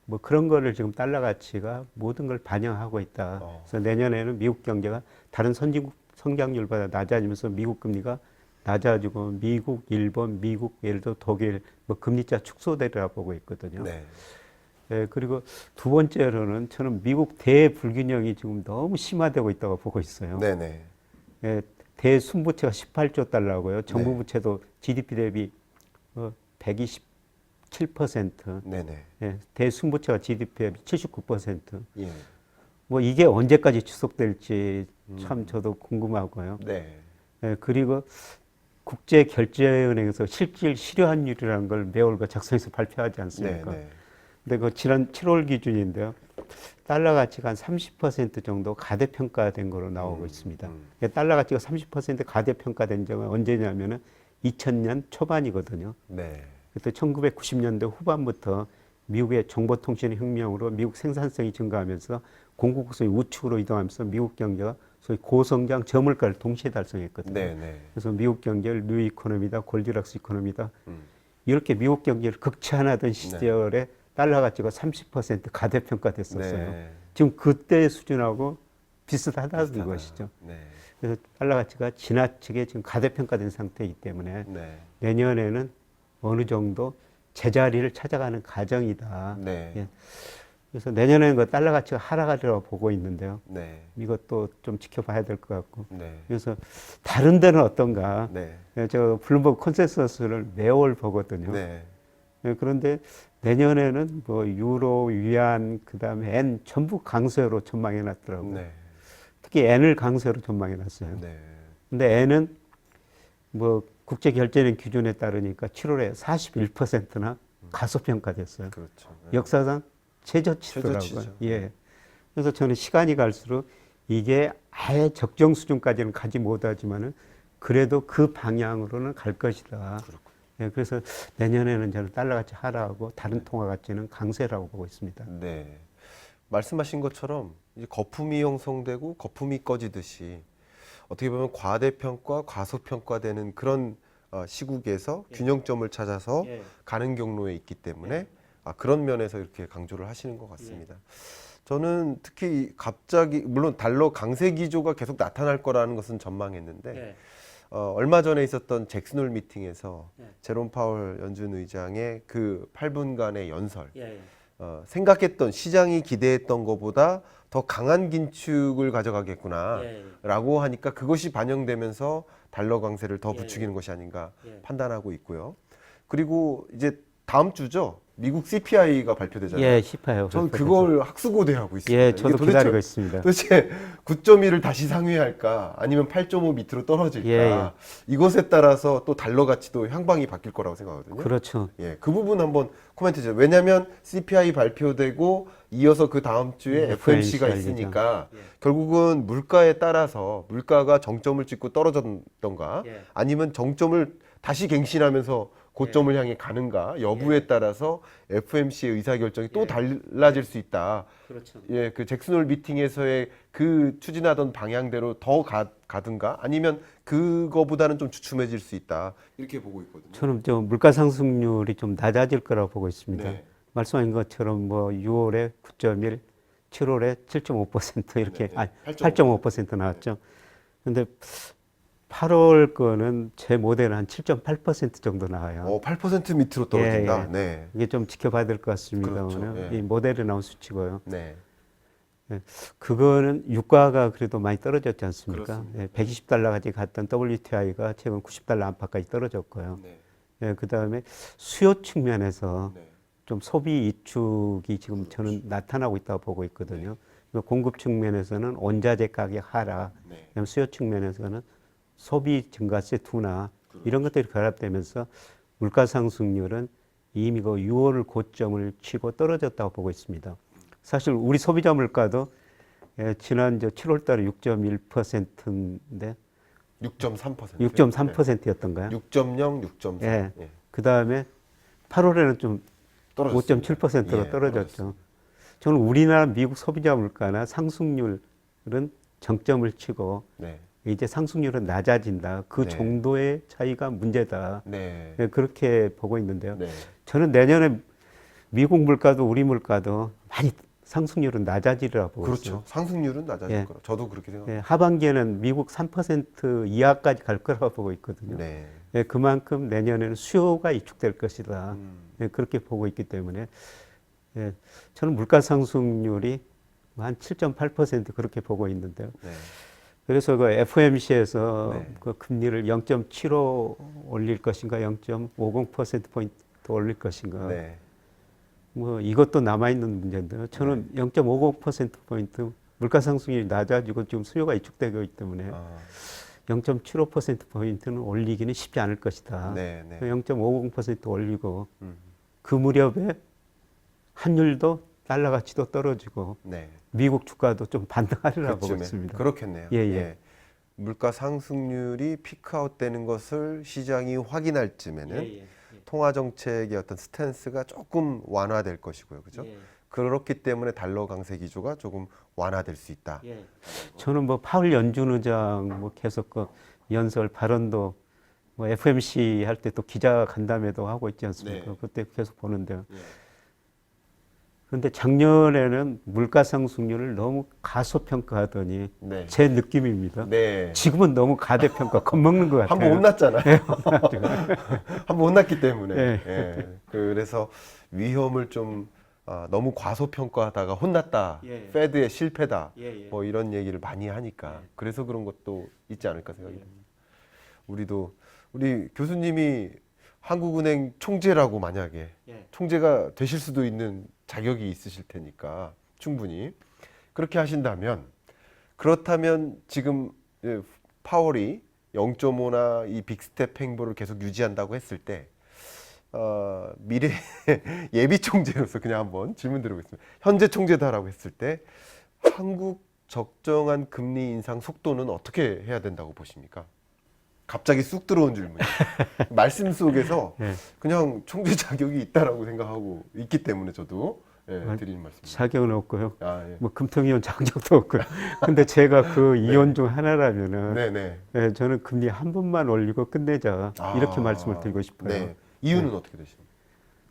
S2: 뭐 그런 거를 지금 달러 가치가 모든 걸 반영하고 있다. 그래서 내년에는 미국 경제가 다른 선진국 성장률보다 낮아지면서 미국 금리가 낮아지고 미국, 일본, 미국, 예를 들어 독일 뭐 금리차 축소되리라 보고 있거든요. 네. 예, 그리고 두 번째로는 저는 미국 대불균형이 지금 너무 심화되고 있다고 보고 있어요. 네네. 예, 대순부채가 18조 달러고요. 정부 네. 부채도 GDP 대비 127%. 네네. 예, 대순부채가 GDP 대비 79%. 예. 뭐 이게 언제까지 지속될지 참 저도 궁금하고요. 네. 예, 그리고 국제결제은행에서 실질 실효환율이라는 걸 매월 작성해서 발표하지 않습니까? 네네. 근데 그 지난 7월 기준인데요. 달러 가치가 한 30% 정도 가대평가된 거로 나오고 있습니다. 달러 가치가 30% 가대평가된 적은 언제냐면은 2000년 초반이거든요. 네. 그때 1990년대 후반부터 미국의 정보통신혁명으로 미국 생산성이 증가하면서 공급국의 우측으로 이동하면서 미국 경제가 소위 고성장 저물가를 동시에 달성했거든요. 네네. 그래서 미국 경제를 뉴 이코노미다, 골디락스 이코노미다 이렇게 미국 경제를 극찬하던 시절에 네. 달러 가치가 30% 가대평가됐었어요. 네. 지금 그때 수준하고 비슷하다는 것이죠. 네. 그래서 달러 가치가 지나치게 지금 가대평가된 상태이기 때문에 네. 내년에는 어느 정도 제자리를 찾아가는 과정이다. 네. 예. 그래서 내년에는 그 달러 가치가 하락하리라고 보고 있는데요. 네. 이것도 좀 지켜봐야 될 것 같고. 네. 그래서 다른 데는 어떤가? 네. 저 블룸버그 컨센서스를 매월 보거든요. 네. 그런데 내년에는 뭐 유로, 위안, 그다음에 엔 전부 강세로 전망해 놨더라고요. 네. 특히 엔을 강세로 전망해 놨어요. 네. 근데 엔은 뭐 국제 결제는 기준에 따르니까 7월에 41%나 가소평가됐어요. 그렇죠. 네. 역사상 최저치더라고요. 예. 그래서 저는 시간이 갈수록 이게 아예 적정 수준까지는 가지 못하지만은 그래도 그 방향으로는 갈 것이다. 그렇군요. 예, 그래서 내년에는 저는 달러 가치 하락하고 다른 네. 통화 가치는 강세라고 보고 있습니다.
S1: 네. 말씀하신 것처럼 이제 거품이 형성되고 거품이 꺼지듯이 어떻게 보면 과대평가, 과소평가되는 그런 시국에서 예. 균형점을 찾아서 예. 가는 경로에 있기 때문에 예. 그런 면에서 이렇게 강조를 하시는 것 같습니다. 예. 저는 특히 갑자기 물론 달러 강세 기조가 계속 나타날 거라는 것은 전망했는데 예. 얼마 전에 있었던 잭슨홀 미팅에서 예. 제롬 파월 연준 의장의 그 8분간의 연설 예. 생각했던 시장이 기대했던 것보다 더 강한 긴축을 가져가겠구나 라고 하니까 그것이 반영되면서 달러 강세를 더 부추기는 것이 아닌가 판단하고 있고요. 그리고 이제 다음 주죠. 미국 CPI가 발표되잖아요.
S2: 예, CPI.
S1: 저는 그걸 학수고대하고 있습니다.
S2: 예, 저도 기다리고 있습니다.
S1: 도대체 9.1을 다시 상회할까? 아니면 8.5 밑으로 떨어질까? 예. 이것에 따라서 또 달러 가치도 향방이 바뀔 거라고 생각하거든요.
S2: 그렇죠.
S1: 예, 그 부분 한번 코멘트 해주세요. 왜냐하면 CPI 발표되고 이어서 그 다음 주에 FOMC가 있으니까 결국은 물가에 따라서 물가가 정점을 찍고 떨어졌던가 아니면 정점을 다시 갱신하면서 고점을 향해 가는가 여부에 따라서 FOMC의 의사결정이 또 달라질 수 있다. 그렇죠. 예, 그 잭슨홀 미팅에서의 그 추진하던 방향대로 더 가든가 아니면 그거보다는 좀 주춤해질 수 있다. 이렇게 보고 있거든요.
S2: 저는 좀 물가 상승률이 좀 낮아질 거라고 보고 있습니다. 네. 말씀하신 것처럼 뭐 6월에 9.1, 7월에 7.5% 이렇게 8.5% 나왔죠. 근데 8월 거는 제 모델은 한 7.8% 정도 나와요.
S1: 8% 밑으로 떨어진다. 예, 예. 네.
S2: 이게 좀 지켜봐야 될 것 같습니다.
S1: 그렇죠. 예.
S2: 이 모델에 나온 수치고요. 네. 예, 그거는 유가가 그래도 많이 떨어졌지 않습니까? 예, 120달러까지 갔던 WTI가 최근 90달러 안팎까지 떨어졌고요. 네. 예, 그 다음에 수요 측면에서 네. 좀 소비 이축이 지금 저는 나타나고 있다고 보고 있거든요. 네. 공급 측면에서는 원자재 가격 하락, 네. 수요 측면에서는 소비 증가세 둔화 이런 것들이 결합되면서 물가 상승률은 이미 그 6월 고점을 치고 떨어졌다고 보고 있습니다. 사실 우리 소비자 물가도 지난 7월 달에 6.1%인데
S1: 6.3%.
S2: 6.3%였던가요?
S1: 6.0, 6.4.
S2: 예. 예. 그다음에 8월에는 좀 5.7%로 떨어졌죠. 저는 우리나라 미국 소비자 물가나 상승률은 정점을 치고 네. 이제 상승률은 낮아진다. 그 네. 정도의 차이가 문제다. 네. 그렇게 보고 있는데요. 네. 저는 내년에 미국 물가도 우리 물가도 많이 상승률은 낮아지리라 보고
S1: 그렇죠.
S2: 있어요.
S1: 상승률은 낮아질
S2: 예.
S1: 거라. 저도 그렇게 생각합니다.
S2: 예, 하반기에는 미국 3% 이하까지 갈 거라고 보고 있거든요.
S1: 네.
S2: 예, 그만큼 내년에는 수요가 위축될 것이다. 예, 그렇게 보고 있기 때문에 예, 저는 물가 상승률이 한 7.8% 그렇게 보고 있는데요.
S1: 네.
S2: 그래서 그 FOMC에서
S1: 네.
S2: 그 금리를 0.75 올릴 것인가, 0.50%포인트 올릴 것인가.
S1: 네.
S2: 뭐 이것도 남아있는 문제인데요. 저는 0.50%포인트 물가 상승률이 낮아지고 지금 수요가 위축되고 있기 때문에 0.75%포인트는 올리기는 쉽지 않을 것이다.
S1: 네, 네.
S2: 0.50% 올리고 그 무렵에 환율도 달러 가치도 떨어지고
S1: 네.
S2: 미국 주가도 좀 반등하리라고 보고 있습니다.
S1: 그렇겠네요.
S2: 예, 예.
S1: 예. 물가 상승률이 피크아웃 되는 것을 시장이 확인할 즈에는
S2: 예, 예.
S1: 통화 정책의 어떤 스탠스가 조금 완화될 것이고요. 그죠?
S2: 예.
S1: 그렇기 때문에 달러 강세 기조가 조금 완화될 수 있다.
S2: 예. 저는 뭐 파월 연준 의장 뭐 계속 그 연설 발언도 뭐 FMC 할 때 또 기자 간담회도 하고 있지 않습니까?
S1: 네.
S2: 그때 계속 보는데요.
S1: 예.
S2: 그런데 작년에는 물가 상승률을 너무 가소평가하더니
S1: 네.
S2: 제 느낌입니다.
S1: 네.
S2: 지금은 너무 가대평가 겁먹는 것 같아요.
S1: 한번 혼났잖아요.
S2: 네,
S1: 한번 혼났기 때문에.
S2: 네.
S1: 예. 그래서 위험을 좀 너무 과소평가하다가 혼났다.
S2: 예.
S1: 페드의 실패다.
S2: 예, 예.
S1: 뭐 이런 얘기를 많이 하니까.
S2: 예.
S1: 그래서 그런 것도 있지 않을까 생각이 듭니다. 우리 교수님이 한국은행 총재라고 만약에
S2: 예.
S1: 총재가 되실 수도 있는 자격이 있으실 테니까 충분히 그렇게 하신다면 그렇다면 지금 파월이 0.5나 이 빅스텝 행보를 계속 유지한다고 했을 때 미래 예비 총재로서 그냥 한번 질문 드려보겠습니다. 현재 총재다라고 했을 때 한국 적정한 금리 인상 속도는 어떻게 해야 된다고 보십니까? 갑자기 쑥 들어온 질문이에요. 말씀 속에서
S2: 예.
S1: 그냥 총재 자격이 있다라고 생각하고 있기 때문에 저도 드리는 말씀입니다.
S2: 자격은 없고요.
S1: 예.
S2: 뭐 금통위원 자격도 없고요. 근데 제가 그 위원 중 하나라면은
S1: 네네.
S2: 예, 저는 금리 한 번만 올리고 끝내자 이렇게 말씀을 드리고 싶어요.
S1: 네. 이유는 어떻게 되십니까?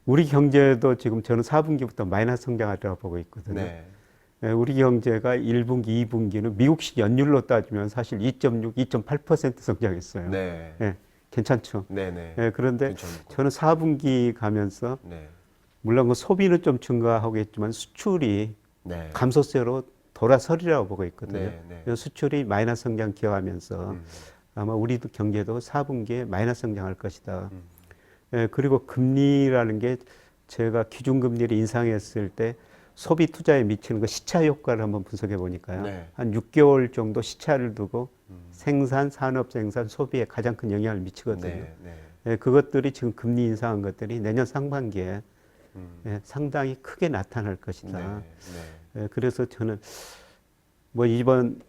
S2: 우리 경제도 지금 저는 4분기부터 마이너스 성장하리라고 보고 있거든요.
S1: 네.
S2: 예, 우리 경제가 1분기, 2분기는 미국식 연율로 따지면 사실 2.6, 2.8% 성장했어요.
S1: 네.
S2: 예, 괜찮죠.
S1: 네네.
S2: 예, 그런데
S1: 괜찮고.
S2: 저는 4분기 가면서
S1: 네.
S2: 물론 그 소비는 좀 증가하겠지만 수출이
S1: 네.
S2: 감소세로 돌아서리라고 보고 있거든요.
S1: 네, 네.
S2: 그래서 수출이 마이너스 성장 기여하면서 아마 우리도 경제도 4분기에 마이너스 성장할 것이다. 예, 그리고 금리라는 게 제가 기준금리를 인상했을 때 소비 투자에 미치는 그 시차 효과를 한번 분석해 보니까요.
S1: 네.
S2: 한 6개월 정도 시차를 두고 생산, 산업 생산, 소비에 가장 큰 영향을 미치거든요.
S1: 네. 네.
S2: 예, 그것들이 지금 금리 인상한 것들이 내년 상반기에 예, 상당히 크게 나타날 것이다.
S1: 네. 네.
S2: 예, 그래서 저는 뭐 이번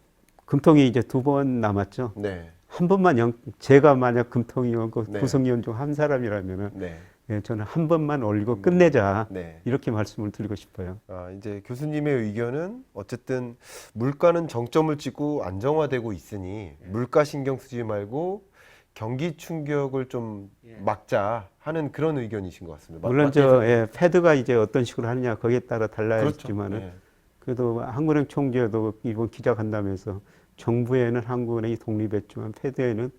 S2: 금통위 이제 2번 남았죠.
S1: 네.
S2: 한 번만 제가 만약 금통위원
S1: 네.
S2: 구성위원 중 한 사람이라면은
S1: 네.
S2: 예, 저는 한 번만 올리고 끝내자
S1: 네.
S2: 이렇게 말씀을 드리고 싶어요.
S1: 이제 교수님의 의견은 어쨌든 물가는 정점을 찍고 안정화되고 있으니 물가 신경 쓰지 말고 경기 충격을 좀 막자 하는 그런 의견이신 것 같습니다.
S2: 물론 패드가 이제 어떤 식으로 하느냐 거기에 따라 달라야겠지만은
S1: 그렇죠. 네.
S2: 그래도 한국은행 총재도 이번 기자간담회에서 정부에는 한국은행이 독립했지만 패드에는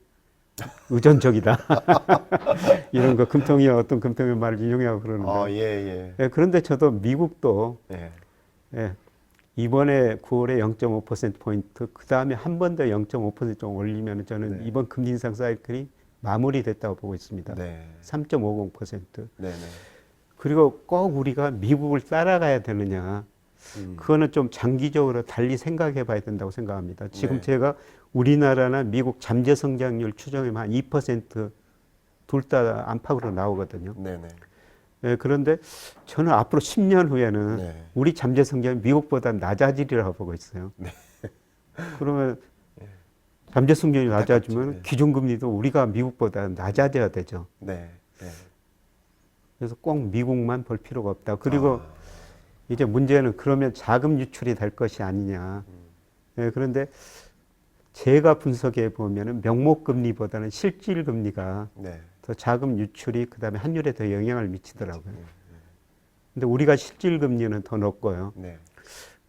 S2: 의존적이다. 이런 거 금통위와 어떤 금통위 말을 인용하고 그러는데. 예, 그런데 저도 미국도 이번에 9월에 0.5%포인트, 그 다음에 한 번 더 0.5% 올리면 저는 이번 금리 인상 사이클이 마무리됐다고 보고 있습니다. 3.50%. 그리고 꼭 우리가 미국을 따라가야 되느냐. 그거는 좀 장기적으로 달리 생각해 봐야 된다고 생각합니다. 지금 제가 우리나라나 미국 잠재 성장률 추정하면 한 2% 둘 다 안팎으로 나오거든요. 네, 그런데 저는 앞으로 10년 후에는 우리 잠재 성장이 미국보다 낮아지리라고 보고 있어요. 그러면 잠재 성장이 낮아지면 기준금리도 우리가 미국보다 낮아져야 되죠. 그래서 꼭 미국만 볼 필요가 없다. 그리고 이제 문제는 그러면 자금 유출이 될 것이 아니냐. 그런데 제가 분석해 보면은 명목금리보다는 실질금리가 더 자금 유출이 그다음에 환율에 더 영향을 미치더라고요. 근데 우리가 실질금리는 더 높고요.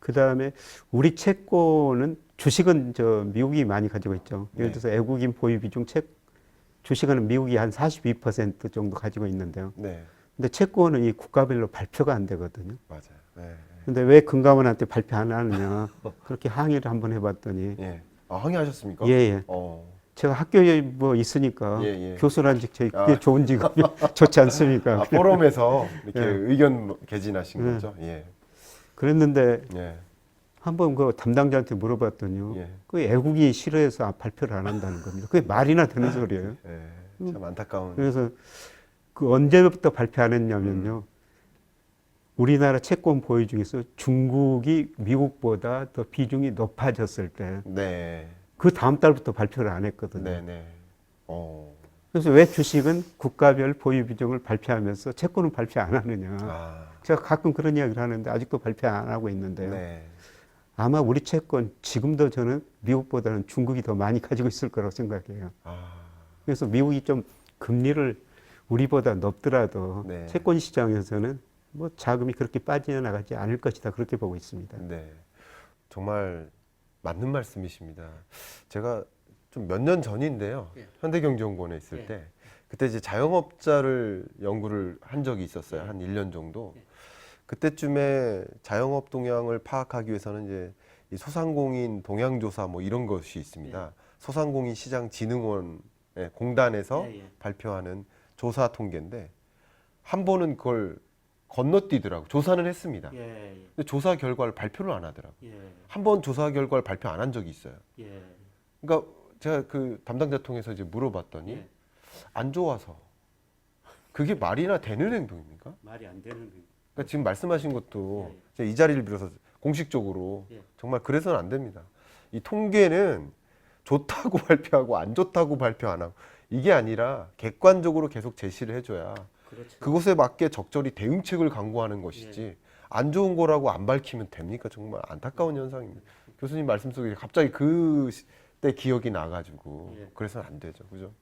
S2: 그다음에 우리 채권은 주식은 미국이 많이 가지고 있죠. 예를 들어서 외국인 보유 비중 주식은 미국이 한 42% 정도 가지고 있는데요. 네. 근데 채권은 이 국가별로 발표가 안 되거든요.
S1: 맞아요. 네.
S2: 근데 왜 금감원한테 발표 안 하느냐 그렇게 항의를 한번 해봤더니
S1: 예. 아, 항의하셨습니까?
S2: 예, 예. 제가 학교에 뭐 있으니까 교수란 직책이 그게 좋은 직업이 좋지 않습니까?
S1: 포럼에서 이렇게 의견 개진하신 거죠. 예.
S2: 그랬는데 한번 그 담당자한테 물어봤더니요. 그 애국이 싫어해서 발표를 안 한다는 겁니다. 그게 말이나 되는 소리예요.
S1: 참 안타까운.
S2: 그래서 그 언제부터 발표 안 했냐면요. 우리나라 채권 보유 중에서 중국이 미국보다 더 비중이 높아졌을 때, 그 다음 달부터 발표를 안 했거든요. 그래서 왜 주식은 국가별 보유 비중을 발표하면서 채권은 발표 안 하느냐. 제가 가끔 그런 이야기를 하는데 아직도 발표 안 하고 있는데요. 아마 우리 채권 지금도 저는 미국보다는 중국이 더 많이 가지고 있을 거라고 생각해요. 그래서 미국이 좀 금리를 우리보다 높더라도 채권 시장에서는 뭐 자금이 그렇게 빠져나가지 않을 것이다 그렇게 보고 있습니다.
S1: 네, 정말 맞는 말씀이십니다. 제가 좀 몇 년 전인데요, 현대경제연구원에 있을 때 그때 이제 자영업자를 연구를 한 적이 있었어요. 한 1년 정도. 그때쯤에 자영업 동향을 파악하기 위해서는 이제 이 소상공인 동향조사 뭐 이런 것이 있습니다. 소상공인 시장진흥원 공단에서 발표하는 조사 통계인데 한 번은 그걸 건너뛰더라고. 조사는 했습니다. 근데 조사 결과를 발표를 안 하더라고요. 한 번 조사 결과를 발표 안 한 적이 있어요. 그러니까 제가 그 담당자 통해서 이제 물어봤더니 안 좋아서. 그게 말이나 되는 행동입니까?
S2: 말이 안 되는 행동.
S1: 그러니까 지금 말씀하신 것도 이 자리를 빌어서 공식적으로 정말 그래서는 안 됩니다. 이 통계는 좋다고 발표하고 안 좋다고 발표 안 하고 이게 아니라 객관적으로 계속 제시를 해줘야
S2: 그렇죠.
S1: 그것에 맞게 적절히 대응책을 강구하는 것이지 안 좋은 거라고 안 밝히면 됩니까? 정말 안타까운 현상입니다. 교수님 말씀 속에 갑자기 그때 기억이 나가지고 그래서는 안 되죠. 그죠?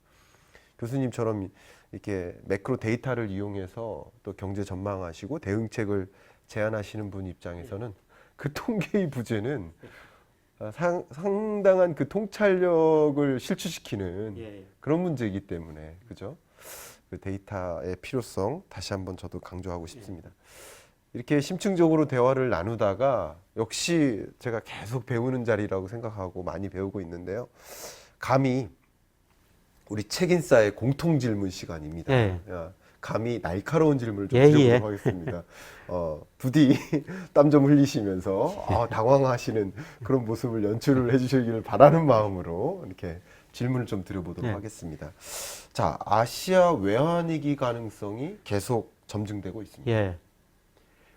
S1: 교수님처럼 이렇게 매크로 데이터를 이용해서 또 경제 전망하시고 대응책을 제안하시는 분 입장에서는 그 통계의 부재는 상당한 그 통찰력을 실추시키는 그런 문제이기 때문에 그죠? 그 데이터의 필요성 다시 한번 저도 강조하고 싶습니다. 이렇게 심층적으로 대화를 나누다가 역시 제가 계속 배우는 자리라고 생각하고 많이 배우고 있는데요. 감히 우리 책인싸의 공통 질문 시간입니다. 감히 날카로운 질문을 좀 드려보도록 하겠습니다. 부디 땀 좀 흘리시면서 당황하시는 그런 모습을 연출을 해주시기를 바라는 마음으로 이렇게 질문을 좀 드려보도록 하겠습니다. 자, 아시아 외환위기 가능성이 계속 점증되고 있습니다.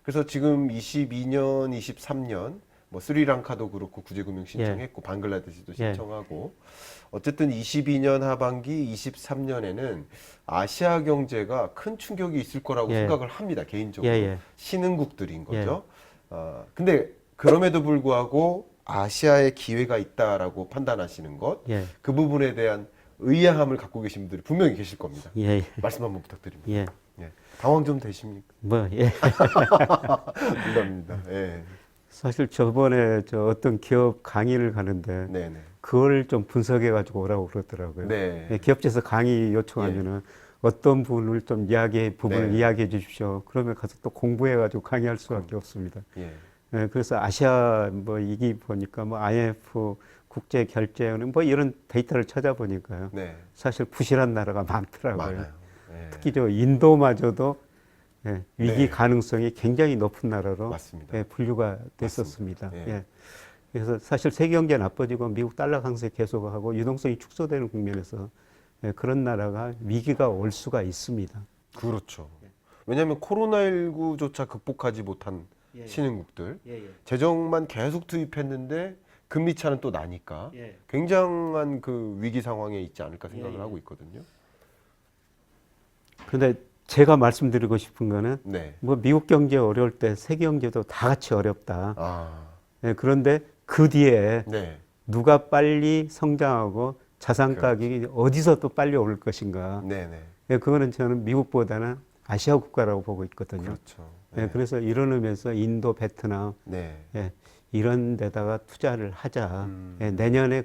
S1: 그래서 지금 22년, 23년 뭐 스리랑카도 그렇고 구제금융 신청했고 방글라데시도 신청하고 어쨌든 22년 하반기, 23년에는 아시아 경제가 큰 충격이 있을 거라고 생각을 합니다. 개인적으로. 신흥국들인 거죠. 근데 그럼에도 불구하고 아시아에 기회가 있다라고 판단하시는 것, 그 부분에 대한 의아함을 갖고 계신 분들이 분명히 계실 겁니다. 말씀 한번 부탁드립니다. 당황 좀 되십니까? 농담입니다.
S2: 사실 저번에 어떤 기업 강의를 가는데 그걸 좀 분석해가지고 오라고 그러더라고요. 기업체에서 강의 요청하면은 어떤 부분을 좀 부분을 이야기해 주십시오. 그러면 가서 또 공부해가지고 강의할 수밖에 없습니다. 그래서 아시아 이기 보니까 IMF 국제결제은행 이런 데이터를 찾아보니까요. 사실 부실한 나라가 많더라고요. 특히 인도마저도 위기 가능성이 굉장히 높은 나라로 분류가 됐었습니다. 그래서 사실 세계 경제 나빠지고 미국 달러 강세 계속하고 유동성이 축소되는 국면에서 그런 나라가 위기가 올 수가 있습니다.
S1: 그렇죠. 왜냐하면 코로나19조차 극복하지 못한 신흥국들 재정만 계속 투입했는데 금리 차는 또 나니까 굉장한 그 위기 상황에 있지 않을까 생각을 하고 있거든요.
S2: 그런데 제가 말씀드리고 싶은 거는 미국 경제 어려울 때 세계 경제도 다 같이 어렵다. 그런데 그 뒤에 누가 빨리 성장하고 자산 가격이 어디서 또 빨리 오를 것인가. 그거는 저는 미국보다는 아시아 국가라고 보고 있거든요. 그래서 이런 의미에서 인도, 베트남 이런 데다가 투자를 하자. 예, 내년에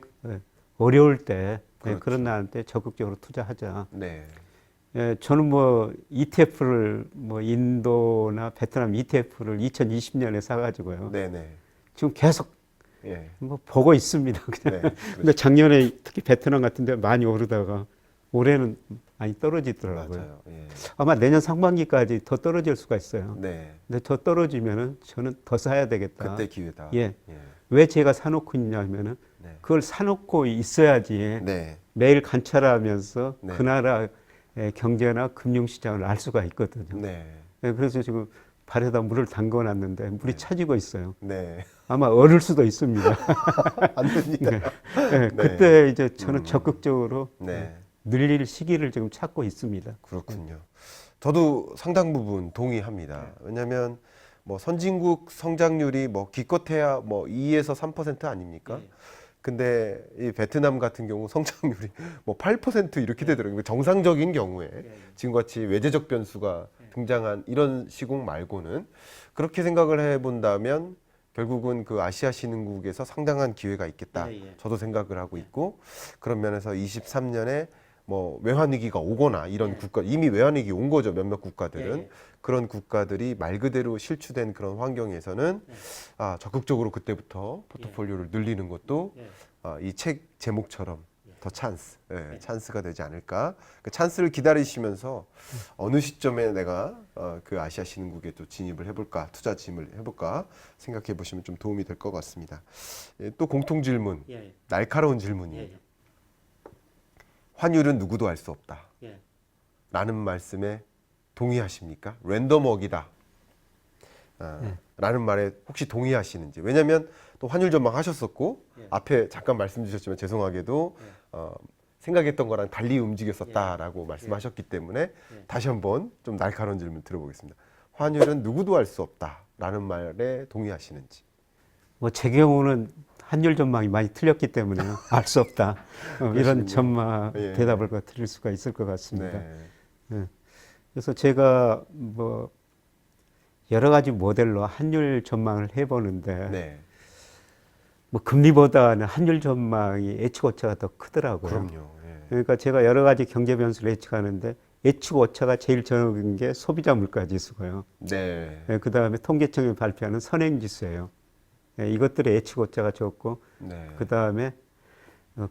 S2: 어려울 때 그렇죠. 그런 나한테 적극적으로 투자하자. 네. 예, 저는 뭐 ETF를 뭐 인도나 베트남 ETF를 2020년에 사가지고요. 네네. 지금 계속 예. 뭐 보고 있습니다. 그냥. 네, 근데 작년에 특히 베트남 같은데 많이 오르다가 올해는 많이 떨어지더라고요. 맞아요. 예. 아마 내년 상반기까지 더 떨어질 수가 있어요. 네. 근데 더 떨어지면은 저는 더 사야 되겠다.
S1: 그때 기회다.
S2: 예. 예. 왜 제가 사놓고 있냐면은 네. 그걸 사놓고 있어야지 네. 매일 관찰하면서 네. 그 나라의 경제나 금융시장을 알 수가 있거든요. 네. 네. 그래서 지금 발에다 물을 담궈놨는데 물이 네. 차지고 있어요. 네. 아마 얼을 수도 있습니다.
S1: 안 됩니다.
S2: 네. 네. 그때 이제 저는 적극적으로 네. 늘릴 시기를 지금 찾고 있습니다.
S1: 그렇군요. 저도 상당 부분 동의합니다. 왜냐하면 뭐 선진국 성장률이 뭐 기껏해야 뭐 2에서 3% 아닙니까? 근데 이 베트남 같은 경우 성장률이 뭐 8% 이렇게 되더라고요. 정상적인 경우에 지금같이 외재적 변수가 등장한 이런 시국 말고는 그렇게 생각을 해본다면 결국은 그 아시아 신흥국에서 상당한 기회가 있겠다. 저도 생각을 하고 있고 그런 면에서 23년에 뭐 외환위기가 오거나 이런 국가 이미 외환위기 온 거죠. 몇몇 국가들은 그런 국가들이 말 그대로 실추된 그런 환경에서는 적극적으로 그때부터 포트폴리오를 늘리는 것도 이 책 제목처럼 더 찬스, 찬스가 되지 않을까. 그 찬스를 기다리시면서 어느 시점에 내가 그 아시아 신흥국에 또 진입을 해볼까, 투자 진입을 해볼까 생각해 보시면 좀 도움이 될 것 같습니다. 또 공통 질문, 날카로운 질문이에요. 환율은 누구도 알 수 없다. 라는 말씀에 동의하십니까? 랜덤워크이다. 라는 말에 혹시 동의하시는지. 왜냐하면 또 환율 전망 하셨었고 앞에 잠깐 말씀 주셨지만 죄송하게도 생각했던 거랑 달리 움직였었다라고 말씀하셨기 때문에 다시 한번 좀 날카로운 질문 들어보겠습니다. 환율은 누구도 알 수 없다라는 말에 동의하시는지.
S2: 뭐 제 경우는 환율 전망이 많이 틀렸기 때문에 알 수 없다. 이런 전망 대답을 드릴 수가 있을 것 같습니다. 네. 그래서 제가 뭐 여러 가지 모델로 환율 전망을 해보는데 뭐 금리보다는 환율 전망이 예측 오차가 더 크더라고요.
S1: 그럼요.
S2: 그러니까 제가 여러 가지 경제 변수를 예측하는데 예측 오차가 제일 적은 게 소비자 물가 지수고요. 그 다음에 통계청이 발표하는 선행 지수예요. 이것들의 예측 오차가 적고 그 다음에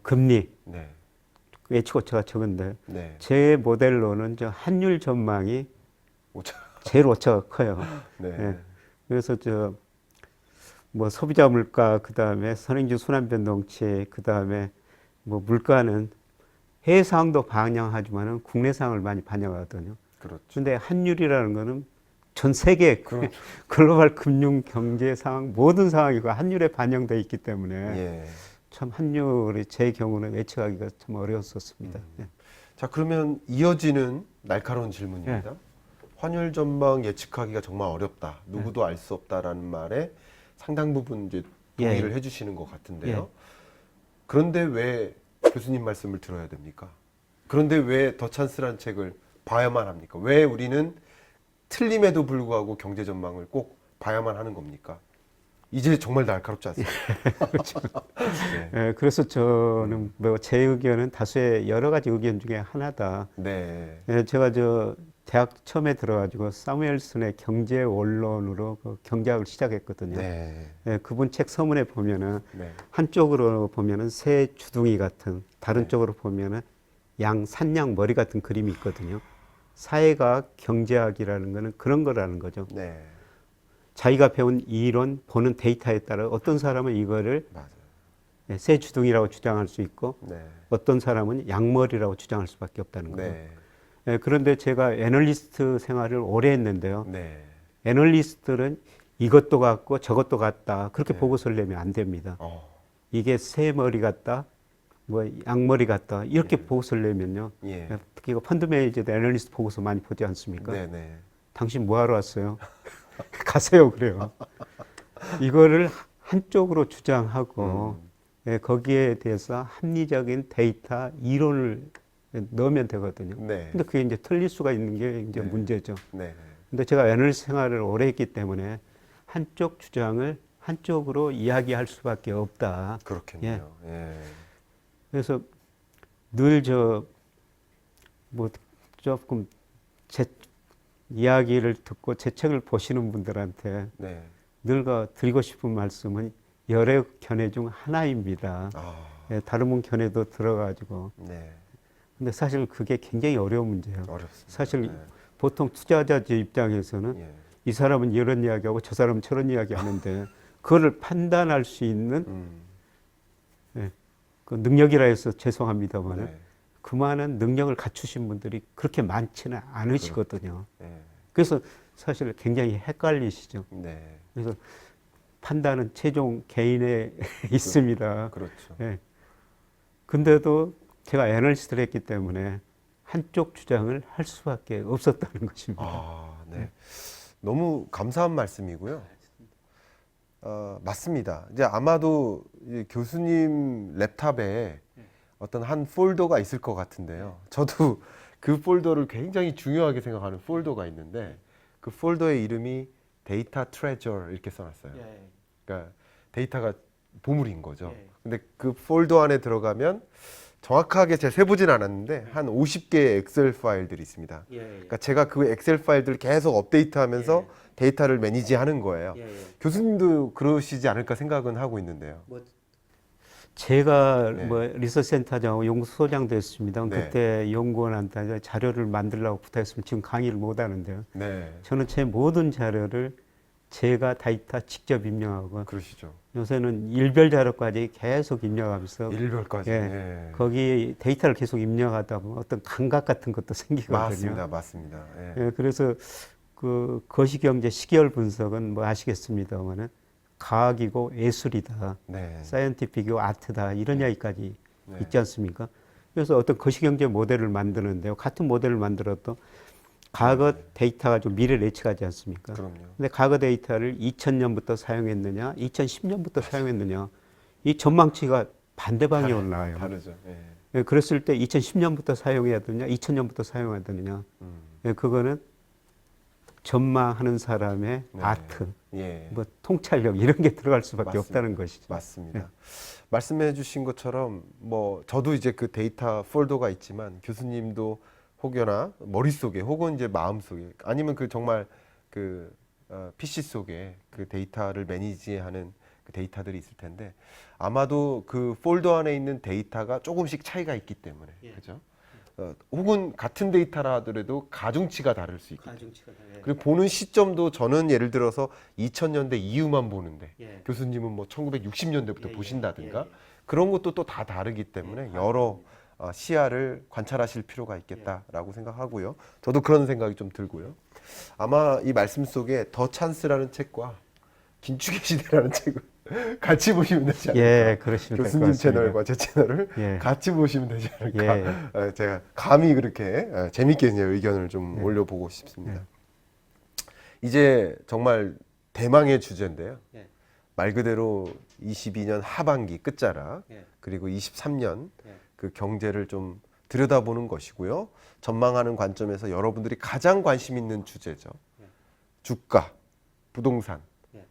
S2: 금리 예측 오차가 적은데 제 모델로는 저 환율 전망이 제일 오차가 커요. 그래서 저 뭐 소비자 물가 그 다음에 선행지 순환 변동치 그 다음에 뭐 물가는 해외 상황도 반영하지만은 국내 상황을 많이 반영하거든요. 그런데 환율이라는 거는 전 세계 글로벌 금융 경제 상황 모든 상황이 그 환율에 반영되어 있기 때문에 참 환율이 제 경우는 예측하기가 참 어려웠었습니다.
S1: 자, 그러면 이어지는 날카로운 질문입니다. 환율 전망 예측하기가 정말 어렵다. 누구도 알 수 없다라는 말에 상당 부분 이제 동의를 해주시는 것 같은데요. 그런데 왜 교수님 말씀을 들어야 됩니까? 그런데 왜 더 찬스란 책을 봐야만 합니까? 왜 우리는 틀림에도 불구하고 경제 전망을 꼭 봐야만 하는 겁니까? 이제 정말 날카롭지 않습니까?
S2: 그렇죠. 그래서 저는 뭐 제 의견은 다수의 여러 가지 의견 중에 하나다. 제가 저 대학 처음에 들어가지고 사무엘슨의 경제 원론으로 그 경제학을 시작했거든요. 그분 책 서문에 보면은 한쪽으로 보면은 새 주둥이 같은 다른 쪽으로 보면은 산양 머리 같은 그림이 있거든요. 사회과학 경제학이라는 거는 그런 거라는 거죠. 자기가 배운 이론, 보는 데이터에 따라 어떤 사람은 이거를 새 주둥이라고 주장할 수 있고 어떤 사람은 양머리라고 주장할 수밖에 없다는 거예요. 그런데 제가 애널리스트 생활을 오래 했는데요. 애널리스트들은 이것도 같고 저것도 같다. 그렇게 보고서를 내면 안 됩니다. 이게 새 머리 같다, 뭐 양머리 같다. 이렇게 보고서를 내면요. 특히 펀드 매니저도 애널리스트 보고서 많이 보지 않습니까? 당신 뭐 하러 왔어요? 가세요 그래요. 이거를 한쪽으로 주장하고 거기에 대해서 합리적인 데이터, 이론을 넣으면 되거든요. 근데 그게 이제 틀릴 수가 있는 게 이제 문제죠. 근데 제가 애널리스트 생활을 오래 했기 때문에 한쪽 주장을 한쪽으로 이야기할 수밖에 없다.
S1: 그렇겠네요. 예.
S2: 그래서 늘 뭐 조금 제 이야기를 듣고 제 책을 보시는 분들한테
S1: 네.
S2: 늘 드리고 싶은 말씀은 열의 견해 중 하나입니다. 예, 다른 분 견해도 들어가지고.
S1: 네.
S2: 근데 사실 그게 굉장히 어려운 문제예요.
S1: 어렵습니다.
S2: 사실
S1: 네.
S2: 보통 투자자 입장에서는
S1: 예.
S2: 이 사람은 이런 이야기하고 저 사람은 저런 이야기 하는데 그거를 판단할 수 있는 예, 그 능력이라 해서 죄송합니다만
S1: 네.
S2: 그만한 능력을 갖추신 분들이 그렇게 많지는 않으시거든요.
S1: 네.
S2: 그래서 사실 굉장히 헷갈리시죠.
S1: 네.
S2: 그래서 판단은 최종 개인에 있습니다.
S1: 그렇죠.
S2: 예. 근데도 제가 애널리스트를 했기 때문에 한쪽 주장을 할 수밖에 없었다는 것입니다.
S1: 아, 네. 너무 감사한 말씀이고요. 맞습니다. 이제 아마도 이 교수님 랩탑에 어떤 한 폴더가 있을 것 같은데요. 저도 그 폴더를 굉장히 중요하게 생각하는 폴더가 있는데 그 폴더의 이름이 데이터 트레저 이렇게 써놨어요. 그러니까 데이터가 보물인 거죠. 근데 그 폴더 안에 들어가면 정확하게 제가 세보진 않았는데 한 50개의 엑셀 파일들이 있습니다. 그러니까 제가 그 엑셀 파일들을 계속 업데이트하면서 데이터를 매니지하는 거예요. 교수님도 그러시지 않을까 생각은 하고 있는데요.
S2: 제가
S1: 네.
S2: 뭐 리서치센터장하고 연구소장도 했습니다.
S1: 네.
S2: 그때 연구원한테 자료를 만들려고 부탁했으면 지금 강의를 못 하는데요.
S1: 네,
S2: 저는 제 모든 자료를 제가 데이터 직접 입력하고
S1: 그러시죠.
S2: 요새는 일별 자료까지 계속 입력하면서
S1: 일별까지.
S2: 예,
S1: 예.
S2: 거기 데이터를 계속 입력하다 보면 어떤 감각 같은 것도 생기거든요.
S1: 맞습니다, 맞습니다. 예.
S2: 예, 그래서 그 거시경제 시계열 분석은 뭐 아시겠습니다만은 과학이고 예술이다,
S1: 네.
S2: 사이언티픽이고 아트다 이런 이야기까지
S1: 네.
S2: 있지 않습니까? 그래서 어떤 거시경제 모델을 만드는데요. 같은 모델을 만들어도 과거 데이터가 좀 미래를 예측하지 않습니까?
S1: 그럼요.
S2: 근데 과거 데이터를 2000년부터 사용했느냐, 2010년부터 사용했느냐, 이 전망치가 반대 방향으로 나와요.
S1: 다르죠. 예.
S2: 예, 그랬을 때 2010년부터 사용해야 되느냐, 2000년부터 사용해야 되느냐, 예, 그거는 전망하는 사람의
S1: 네.
S2: 아트,
S1: 예.
S2: 뭐 통찰력 이런 게 들어갈 수밖에
S1: 맞습니다.
S2: 없다는 것이죠.
S1: 맞습니다. 말씀해 주신 것처럼 뭐 저도 이제 그 데이터 폴더가 있지만 교수님도 혹여나 머릿속에 혹은 이제 마음속에 아니면 그 정말 그 PC 속에 그 데이터를 매니지하는 그 데이터들이 있을 텐데 아마도 그 폴더 안에 있는 데이터가 조금씩 차이가 있기 때문에 그죠? 혹은 같은 데이터라 하더라도 가중치가 다를 수 있거든요. 그리고 보는 시점도 저는 예를 들어서 2000년대 이후만 보는데 교수님은 뭐 1960년대부터 보신다든가 그런 것도 또 다 다르기 때문에 여러 시야를 관찰하실 필요가 있겠다라고 생각하고요. 저도 그런 생각이 좀 들고요. 아마 이 말씀 속에 더 찬스라는 책과 긴축의 시대라는 책을 같이 보시면 되지 않을까.
S2: 예, 그러시면 될 것
S1: 교수님
S2: 같습니다.
S1: 채널과 제 채널을
S2: 예.
S1: 같이 보시면 되지 않을까. 제가 감히 그렇게 재밌게 이제 의견을 좀 올려보고 싶습니다. 이제 정말 대망의 주제인데요. 말 그대로 22년 하반기 끝자락 그리고 23년 그 경제를 좀 들여다보는 것이고요. 전망하는 관점에서 여러분들이 가장 관심 있는 주제죠. 주가, 부동산,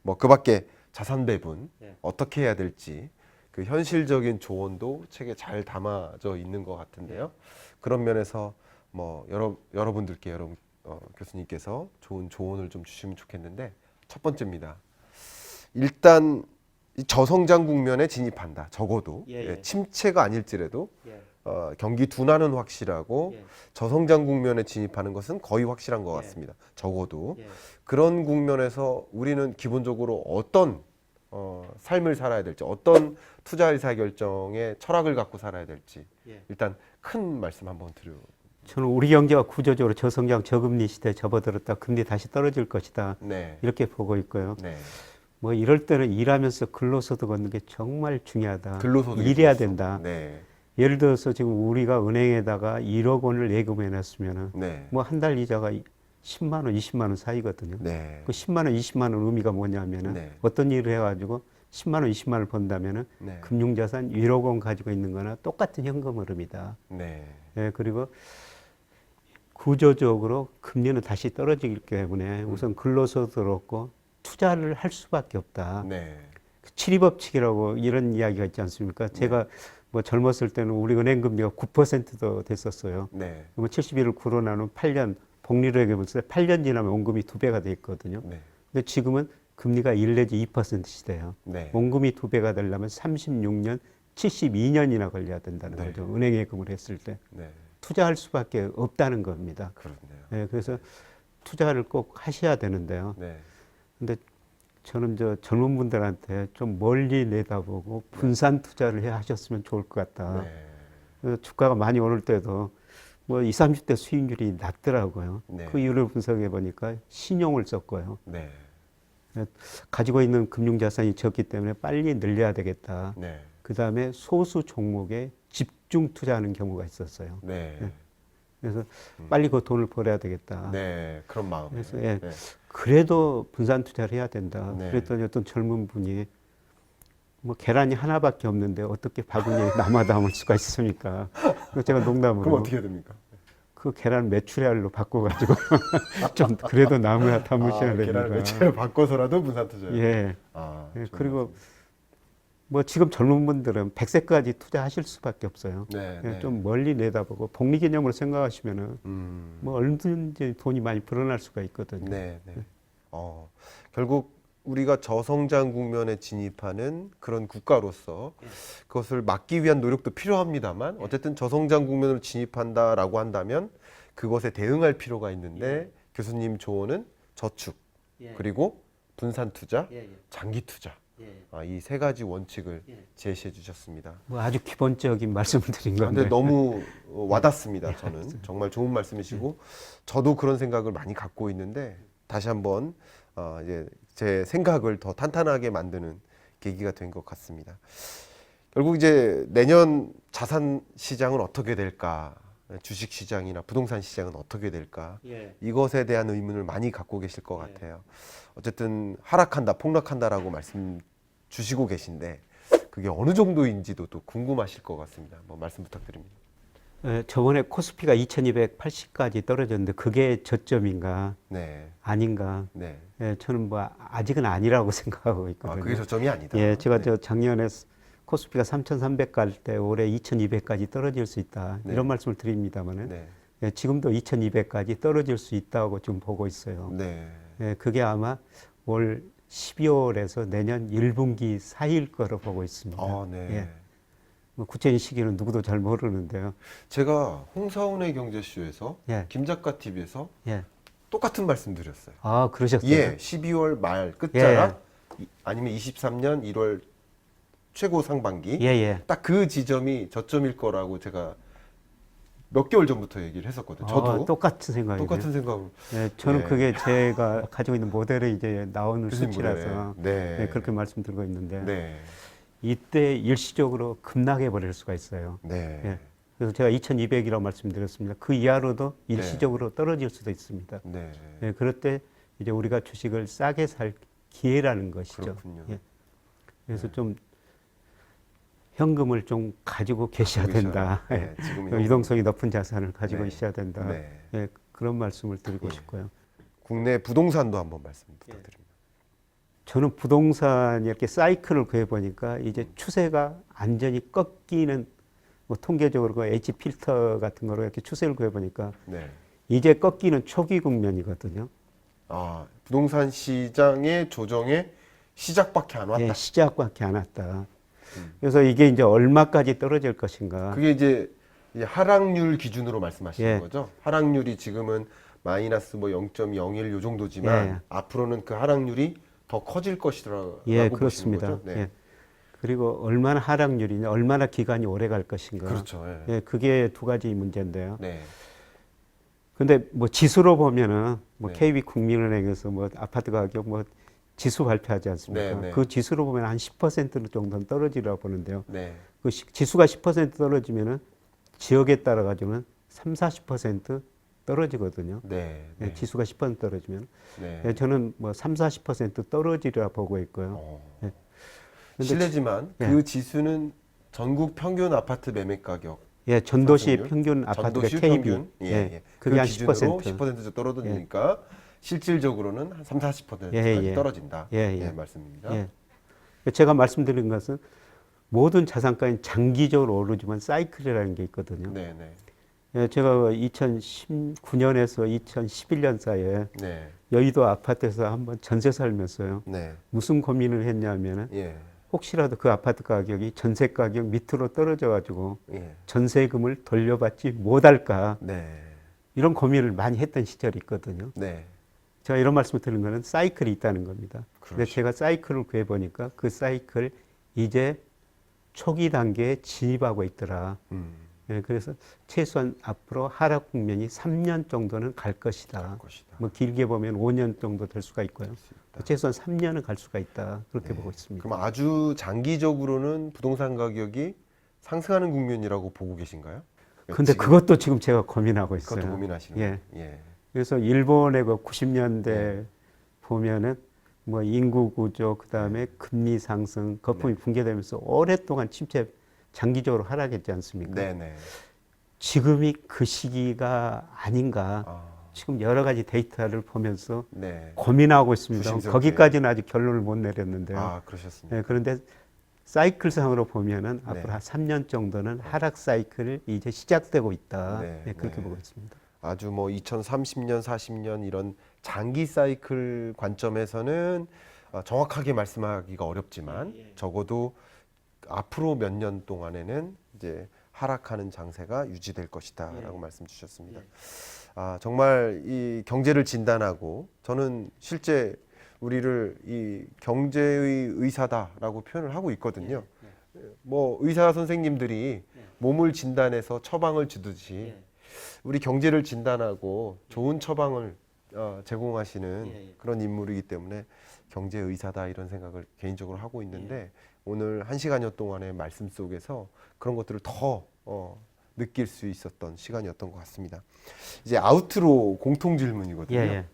S1: 뭐 그밖에 자산 배분 어떻게 해야 될지 그 현실적인 조언도 책에 잘 담아져 있는 것 같은데요. 그런 면에서 뭐 여러분들께 교수님께서 좋은 조언을 좀 주시면 좋겠는데 첫 번째입니다. 일단 저성장 국면에 진입한다. 적어도 침체가 아닐지라도 경기 둔화는 확실하고 저성장 국면에 진입하는 것은 거의 확실한 것 같습니다. 적어도 그런 국면에서 우리는 기본적으로 어떤 삶을 살아야 될지 어떤 투자 의사결정의 철학을 갖고 살아야 될지 일단 큰 말씀 한번 드려.
S2: 저는 우리 경제가 구조적으로 저성장 저금리 시대에 접어들었다. 금리 다시 떨어질 것이다. 이렇게 보고 있고요. 뭐 이럴 때는 일하면서 근로소득 얻는 게 정말 중요하다. 일해야 된다. 예를 들어서 지금 우리가 은행에다가 1억 원을 예금해놨으면 뭐 한 달 이자가 10만 원, 20만 원 사이거든요. 그 10만 원, 20만 원 의미가 뭐냐면은 어떤 일을 해가지고 10만 원, 20만 원을 번다면은 금융자산 1억 원 가지고 있는 거나 똑같은 현금 흐름이다. 그리고 구조적으로 금리는 다시 떨어지기 때문에 우선 근로소득을 얻고 투자를 할 수밖에 없다.
S1: 네.
S2: 치리법칙이라고 이런 이야기가 있지 않습니까? 제가 뭐 젊었을 때는 우리 은행 금리가 9%도 됐었어요.
S1: 네.
S2: 그러면 71을 9로 나누면 8년, 복리로 얘기하면 8년 지나면 원금이 2배가 돼 있거든요.
S1: 네.
S2: 근데 지금은 금리가 1 내지 2% 시대예요.
S1: 네.
S2: 원금이 2배가 되려면 36년, 72년이나 걸려야 된다는
S1: 네.
S2: 거죠. 은행 예금을 했을 때.
S1: 네.
S2: 투자할 수밖에 없다는 겁니다.
S1: 그렇네요.
S2: 네, 그래서 투자를 꼭 하셔야 되는데요.
S1: 네.
S2: 근데 저는 저 젊은 분들한테 좀 멀리 내다보고 분산 투자를 해 하셨으면 좋을 것 같다.
S1: 네.
S2: 그래서 주가가 많이 오를 때도 뭐 20, 30대 수익률이 낮더라고요.
S1: 네.
S2: 그 이유를 분석해 보니까 신용을 썼고요.
S1: 네.
S2: 가지고 있는 금융자산이 적기 때문에 빨리 늘려야 되겠다.
S1: 네.
S2: 그 다음에 소수 종목에 집중 투자하는 경우가 있었어요.
S1: 네.
S2: 그래서 빨리 그 돈을 벌어야 되겠다.
S1: 네. 그런 마음.
S2: 그래서
S1: 네.
S2: 그래도 분산 투자를 해야 된다.
S1: 네.
S2: 그랬더니 어떤 젊은 분이 뭐 계란이 하나밖에 없는데 어떻게 바구니에 남아 담을 수가 있습니까? 그래서 제가 농담으로
S1: 그럼 어떻게 해야 됩니까?
S2: 그 계란 메추리알로 바꿔가지고 좀 그래도 나무야 담으셔야 됩니다.
S1: 계란을 매체를 바꿔서라도 분산 투자.
S2: 예. 그리고 뭐 지금 젊은 분들은 100세까지 투자하실 수밖에 없어요.
S1: 네, 네.
S2: 좀 멀리 내다보고 복리 개념으로 생각하시면은 뭐 얼마든지 돈이 많이 불어날 수가 있거든요.
S1: 네, 네. 결국 우리가 저성장 국면에 진입하는 그런 국가로서 그것을 막기 위한 노력도 필요합니다만 어쨌든 저성장 국면으로 진입한다라고 한다면 그것에 대응할 필요가 있는데 교수님 조언은 저축 그리고 분산 투자, 장기 투자 이 세 가지 원칙을 제시해 주셨습니다.
S2: 뭐 아주 기본적인 말씀을 드린 건데.
S1: 근데 너무 와닿습니다. 저는 정말 좋은 말씀이시고 저도 그런 생각을 많이 갖고 있는데 다시 한번 이제 제 생각을 더 탄탄하게 만드는 계기가 된 것 같습니다. 결국 이제 내년 자산 시장은 어떻게 될까? 주식 시장이나 부동산 시장은 어떻게 될까? 이것에 대한 의문을 많이 갖고 계실 것 같아요. 어쨌든 하락한다, 폭락한다라고 말씀 주시고 계신데 그게 어느 정도인지도 또 궁금하실 것 같습니다. 한번 말씀 부탁드립니다.
S2: 저번에 코스피가 2280까지 떨어졌는데 그게 저점인가 아닌가? 저는 뭐 아직은 아니라고 생각하고 있거든요.
S1: 그게 저점이 아니다.
S2: 제가 저 작년에 코스피가 3300 갈 때 올해 2200까지 떨어질 수 있다 이런 말씀을 드립니다만은 지금도 2200까지 떨어질 수 있다고 지금 보고 있어요. 그게 아마 올 12월에서 내년 1분기 사이일 거로 보고 있습니다. 뭐 구체적인 시기는 누구도 잘 모르는데요.
S1: 제가 홍사운의 경제쇼에서 김 작가 TV에서 똑같은 말씀 드렸어요.
S2: 그러셨어요?
S1: 12월 말 끝자락 아니면 23년 1월 최고 상반기 딱 그 지점이 저점일 거라고 제가 몇 개월 전부터 얘기를 했었거든요. 저도
S2: 똑같은 생각이에요.
S1: 똑같은 생각.
S2: 저는 그게 제가 가지고 있는 모델에 이제 나오는 수치라서 그렇게 말씀드리고 있는데 이때 일시적으로 급락해 버릴 수가 있어요. 그래서 제가 2200이라고 말씀드렸습니다. 그 이하로도 일시적으로 떨어질 수도 있습니다. 그럴 때 이제 우리가 주식을 싸게 살 기회라는 것이죠.
S1: 그렇군요.
S2: 그래서 좀 현금을 좀 가지고 계셔야 된다. 유동성이 높은 자산을 가지고 있어야 된다. 그런 말씀을 드리고 싶고요.
S1: 국내 부동산도 한번 말씀 부탁드립니다.
S2: 저는 부동산이 이렇게 사이클을 구해보니까 이제 추세가 완전히 꺾이는 뭐 통계적으로 그 H 필터 같은 거로 이렇게 추세를 구해보니까 이제 꺾이는 초기 국면이거든요.
S1: 부동산 시장의 조정의 시작밖에 안 왔다.
S2: 시작밖에 안 왔다. 그래서 이게 이제 얼마까지 떨어질 것인가.
S1: 그게 이제 하락률 기준으로 말씀하시는 거죠? 하락률이 지금은 마이너스 뭐 0.01 요 정도지만 앞으로는 그 하락률이 더 커질 것이라고 보시는 거죠?
S2: 그리고 얼마나 하락률이냐, 얼마나 기간이 오래 갈 것인가.
S1: 그렇죠.
S2: 그게 두 가지 문제인데요. 근데 뭐 지수로 보면은 뭐 KB 국민은행에서 뭐 아파트 가격 뭐 지수 발표하지 않습니까? 그 지수로 보면 한 10% 정도는 떨어지라고 보는데요. 그 지수가 10% 떨어지면은 지역에 따라 가지고는 30-40% 떨어지거든요. 지수가 10% 떨어지면. 저는 뭐 30-40% 떨어지리라 보고 있고요.
S1: 실례지만 그 지수는 전국 평균 아파트 매매 가격.
S2: 전도시 평균 아파트가 KB.
S1: 그게 한 10%. 10% 떨어지니까 실질적으로는 한 30-40%까지 떨어진다. 말씀입니다.
S2: 제가 말씀드린 것은 모든 자산가는 장기적으로 오르지만 사이클이라는 게 있거든요. 제가 2019년에서 2011년 사이에 여의도 아파트에서 한번 전세 살면서요. 무슨 고민을 했냐면은 혹시라도 그 아파트 가격이 전세 가격 밑으로 떨어져 가지고 전세금을 돌려받지 못할까 이런 고민을 많이 했던 시절이 있거든요. 제가 이런 말씀을 드리는 거는 사이클이 있다는 겁니다. 근데 제가 사이클을 구해보니까 그 사이클 이제 초기 단계에 진입하고 있더라. 그래서 최소한 앞으로 하락 국면이 3년 정도는 갈 것이다. 뭐 길게 보면 5년 정도 될 수가 있고요. 최소한 3년은 갈 수가 있다. 그렇게 보고 있습니다.
S1: 그럼 아주 장기적으로는 부동산 가격이 상승하는 국면이라고 보고 계신가요?
S2: 근데 그것도 지금 제가 고민하고 있어요.
S1: 그것도 고민하시는 거예요?
S2: 그래서 일본의 그 90년대 보면은 뭐 인구 구조, 그 다음에 금리 상승, 거품이 붕괴되면서 오랫동안 침체 장기적으로 하락했지 않습니까? 지금이 그 시기가 아닌가. 지금 여러 가지 데이터를 보면서 고민하고 있습니다. 조심스럽게. 거기까지는 아직 결론을 못 내렸는데요.
S1: 그러셨습니다.
S2: 그런데 사이클상으로 보면은 앞으로 한 3년 정도는 하락 사이클이 이제 시작되고 있다. 그렇게 보고 있습니다.
S1: 아주 뭐 2030년, 40년 이런 장기 사이클 관점에서는 정확하게 말씀하기가 어렵지만 적어도 앞으로 몇 년 동안에는 이제 하락하는 장세가 유지될 것이다라고 말씀 주셨습니다. 정말 이 경제를 진단하고 저는 실제 우리를 이 경제의 의사다라고 표현을 하고 있거든요. 뭐 의사 선생님들이 몸을 진단해서 처방을 주듯이 우리 경제를 진단하고 좋은 처방을 제공하시는 그런 인물이기 때문에 경제 의사다 이런 생각을 개인적으로 하고 있는데 오늘 1시간여 동안의 말씀 속에서 그런 것들을 더 느낄 수 있었던 시간이었던 것 같습니다. 이제 아우트로 공통 질문이거든요.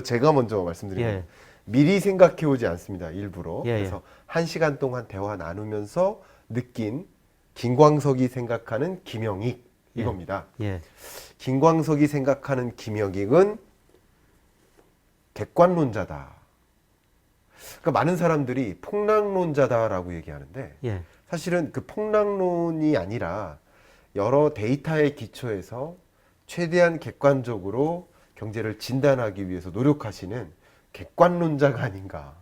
S1: 제가 먼저 말씀드리면 미리 생각해 오지 않습니다. 일부러. 그래서 1시간 동안 대화 나누면서 느낀 김광석이 생각하는 김영익 이겁니다. 김광석이 생각하는 김영익은 객관론자다. 그러니까 많은 사람들이 폭락론자다라고 얘기하는데 사실은 그 폭락론이 아니라 여러 데이터에 기초해서 최대한 객관적으로 경제를 진단하기 위해서 노력하시는 객관론자가 아닌가.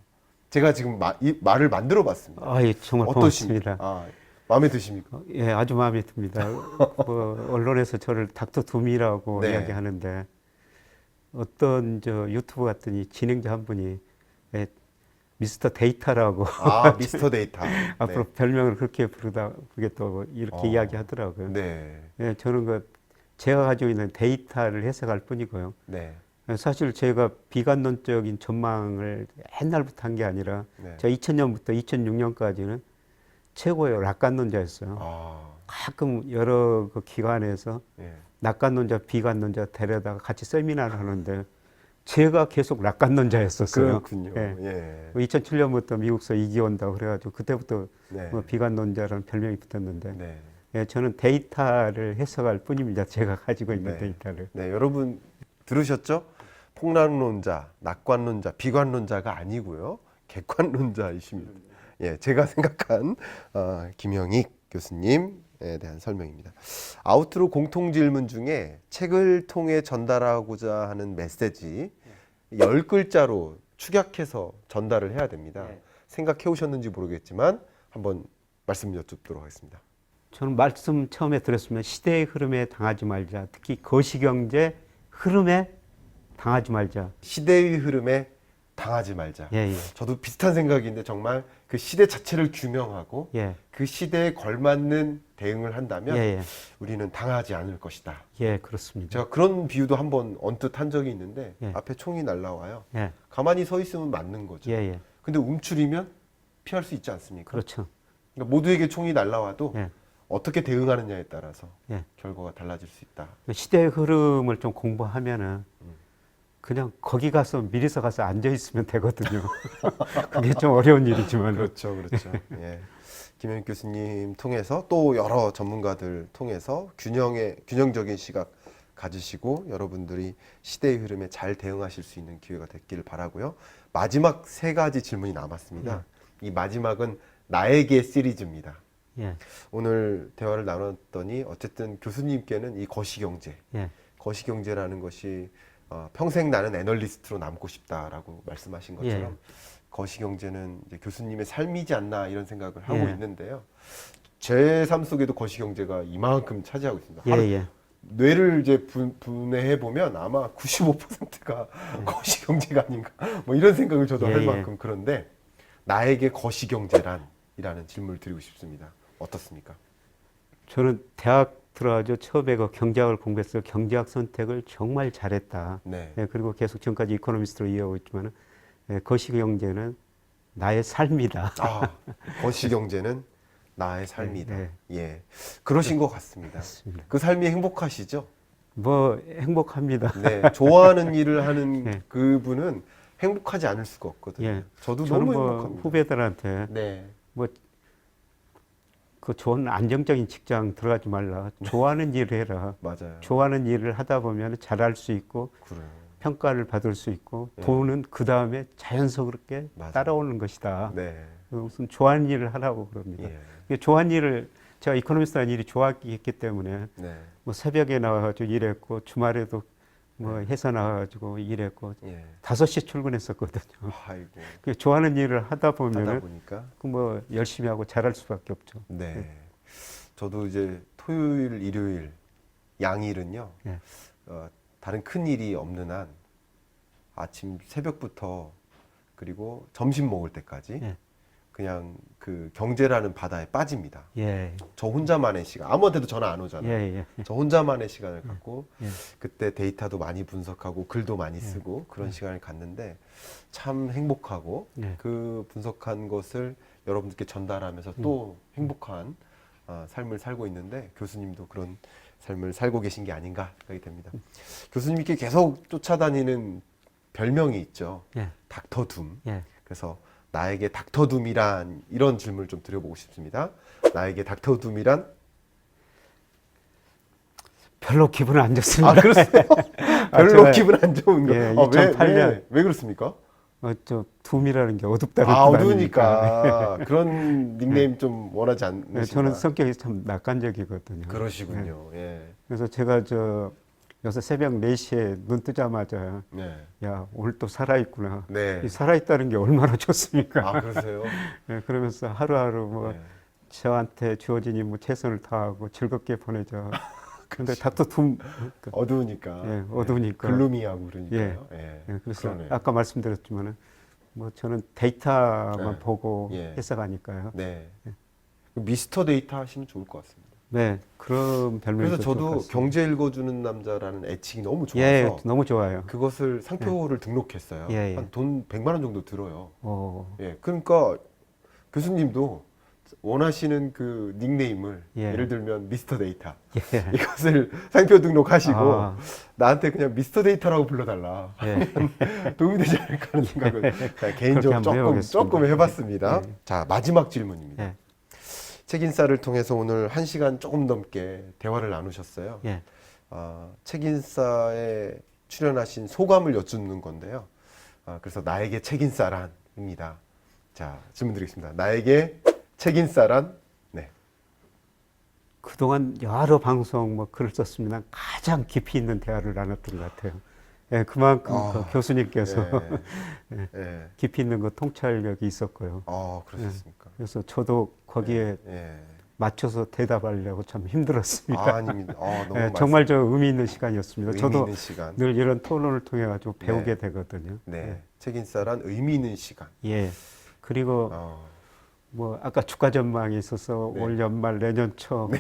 S1: 제가 지금 이 말을 만들어 봤습니다.
S2: 정말 고맙습니다.
S1: 마음에 드십니까?
S2: 아주 마음에 듭니다. 뭐 언론에서 저를 닥터 둠이라고 이야기하는데 어떤 저 유튜브 같더니 진행자 한 분이 미스터 데이터라고
S1: 미스터 데이터
S2: 앞으로 별명을 그렇게 부르겠다고 이렇게 이야기하더라고요. 저는 제가 가지고 있는 데이터를 해석할 뿐이고요. 사실 제가 비관론적인 전망을 옛날부터 한 게 아니라 제가 2000년부터 2006년까지는 최고의 낙관론자였어요. 가끔 여러 그 기관에서 낙관론자, 비관론자 데려다가 같이 세미나를 하는데 제가 계속 낙관론자였었어요.
S1: 그렇군요.
S2: 2007년부터 미국서 이기 온다고 그래가지고 그때부터 뭐 비관론자라는 별명이 붙었는데 저는 데이터를 해석할 뿐입니다. 제가 가지고 있는 데이터를.
S1: 여러분 들으셨죠? 폭락론자, 낙관론자, 비관론자가 아니고요. 객관론자이십니다. 제가 생각한 김영익 교수님에 대한 설명입니다. 아우트로 공통 질문 중에 책을 통해 전달하고자 하는 메시지 10글자로 축약해서 전달을 해야 됩니다. 생각해 오셨는지 모르겠지만 한번 말씀 여쭙도록 하겠습니다.
S2: 저는 말씀 처음에 드렸으면 시대의 흐름에 당하지 말자. 특히 거시경제 흐름에 당하지 말자.
S1: 시대의 흐름에 당하지 말자. 저도 비슷한 생각인데 정말 그 시대 자체를 규명하고 그 시대에 걸맞는 대응을 한다면 우리는 당하지 않을 것이다.
S2: 그렇습니다.
S1: 제가 그런 비유도 한번 언뜻 한 적이 있는데 앞에 총이 날라와요. 가만히 서 있으면 맞는 거죠. 근데 움츠리면 피할 수 있지 않습니까?
S2: 그렇죠.
S1: 그러니까 모두에게 총이 날라와도 어떻게 대응하느냐에 따라서 결과가 달라질 수 있다.
S2: 시대의 흐름을 좀 공부하면은 그냥 거기 가서 미리서 가서 앉아 있으면 되거든요. 그게 좀 어려운 일이지만.
S1: 그렇죠. 김영익 교수님 통해서 또 여러 전문가들 통해서 균형적인 시각 가지시고 여러분들이 시대의 흐름에 잘 대응하실 수 있는 기회가 됐기를 바라고요. 마지막 3가지 질문이 남았습니다. 이 마지막은 나에게 시리즈입니다.
S2: 예.
S1: 오늘 대화를 나눴더니 어쨌든 교수님께는 이 거시경제, 거시경제라는 것이 평생 나는 애널리스트로 남고 싶다라고 말씀하신 것처럼 거시경제는 이제 교수님의 삶이지 않나 이런 생각을 하고 있는데요. 제 삶 속에도 거시경제가 이만큼 차지하고 있습니다. 뇌를 이제 분해해 보면 아마 95%가 거시경제가 아닌가 뭐 이런 생각을 저도 할 만큼. 그런데 나에게 거시경제란이라는 질문을 드리고 싶습니다. 어떻습니까?
S2: 저는 대학 들어가서 처음에 그 경제학을 공부했어요. 경제학 선택을 정말 잘했다. 그리고 계속 지금까지 이코노미스트로 이어오고 있지만 거시경제는 나의 삶이다.
S1: 거시경제는 나의 삶이다. 예, 그러신 것 같습니다. 맞습니다. 그 삶이 행복하시죠?
S2: 뭐 행복합니다.
S1: 네, 좋아하는 일을 하는 그분은 행복하지 않을 수가 없거든요. 저도 너무 행복합니다.
S2: 후배들한테 뭐 그 좋은 안정적인 직장 들어가지 말라. 좋아하는 일을 해라.
S1: 맞아요.
S2: 좋아하는 일을 하다 보면 잘할 수 있고 평가를 받을 수 있고 돈은 그 다음에 자연스럽게 따라오는 것이다. 무슨 좋아하는 일을 하라고 그럽니다. 좋아하는 일을 제가 이코노미스트라는 일이 좋아했기 때문에 뭐 새벽에 나와가지고 일했고 주말에도 뭐 회사 나와가지고 일했고 5시 출근했었거든요. 좋아하는 일을 하다 보면은 그 뭐 열심히 하고 잘할 수밖에 없죠.
S1: 저도 이제 토요일, 일요일 양일은요. 다른 큰 일이 없는 한 아침 새벽부터 그리고 점심 먹을 때까지 그냥 그 경제라는 바다에 빠집니다. 저 혼자만의 시간, 아무한테도 전화 안 오잖아요. 저 혼자만의 시간을 갖고 그때 데이터도 많이 분석하고 글도 많이 쓰고 그런 시간을 갖는데 참 행복하고 그 분석한 것을 여러분들께 전달하면서 또 행복한 삶을 살고 있는데 교수님도 그런 삶을 살고 계신 게 아닌가 생각이 됩니다. 교수님께 계속 쫓아다니는 별명이 있죠. 닥터 둠. 그래서 나에게 닥터 둠이란 이런 질문을 좀 드려보고 싶습니다. 나에게 닥터 둠이란?
S2: 별로 기분 안 좋습니다.
S1: 그렇습니까? 별로 기분 안 좋은 거.
S2: 2008년.
S1: 왜 그렇습니까?
S2: 저 둠이라는 게 어둡다는
S1: 어두우니까 그런 닉네임 좀 원하지 않으신가?
S2: 저는 성격이 참 낙관적이거든요.
S1: 그러시군요.
S2: 그래서 제가 요새 새벽 4시에 눈 뜨자마자 야 오늘 또 살아있구나. 이 살아있다는 게 얼마나 좋습니까?
S1: 그러세요?
S2: 그러면서 하루하루 뭐 저한테 주어진 임무 최선을 다하고 즐겁게 보내자. 그런데 닥터 둠
S1: 어두우니까
S2: 어두우니까
S1: 글루미하고 그러니까요.
S2: 그래서
S1: 그러네요.
S2: 아까 말씀드렸지만은 뭐 저는 데이터만 보고 해석하니까요.
S1: 미스터 데이터 하시면 좋을 것 같습니다.
S2: 그런 별명이.
S1: 그래서 저도 경제 읽어주는 남자라는 애칭이 너무 좋아서
S2: 너무 좋아요.
S1: 그것을 상표를 등록했어요. 한 돈 100만 원 정도 들어요. 그러니까 교수님도 원하시는 그 닉네임을 예를 들면 미스터 데이터 이것을 상표 등록하시고 나한테 그냥 미스터 데이터라고 불러달라. 도움이 되지 않을까 하는 생각을 개인적으로 조금 해봤습니다. 자, 마지막 질문입니다. 책인싸를 통해서 오늘 1시간 조금 넘게 대화를 나누셨어요. 책인싸에 출연하신 소감을 여쭙는 건데요. 그래서 나에게 책인싸란입니다. 자, 질문 드리겠습니다. 나에게 책인싸란?
S2: 그동안 여러 방송 뭐 글을 썼습니다. 가장 깊이 있는 대화를 나눴던 것 같아요. 그만큼 그 교수님께서 깊이 있는 그 통찰력이 있었고요.
S1: 그러셨습니까?
S2: 그래서 저도 거기에 맞춰서 대답하려고 참 힘들었습니다.
S1: 아닙니다. 너무
S2: 정말 저 의미 있는 시간이었습니다. 저도
S1: 있는 시간.
S2: 늘 이런 토론을 통해 가지고 배우게 되거든요.
S1: 책인싸란 의미 있는 시간.
S2: 그리고 뭐 아까 주가 전망이 있어서 올 연말 내년 초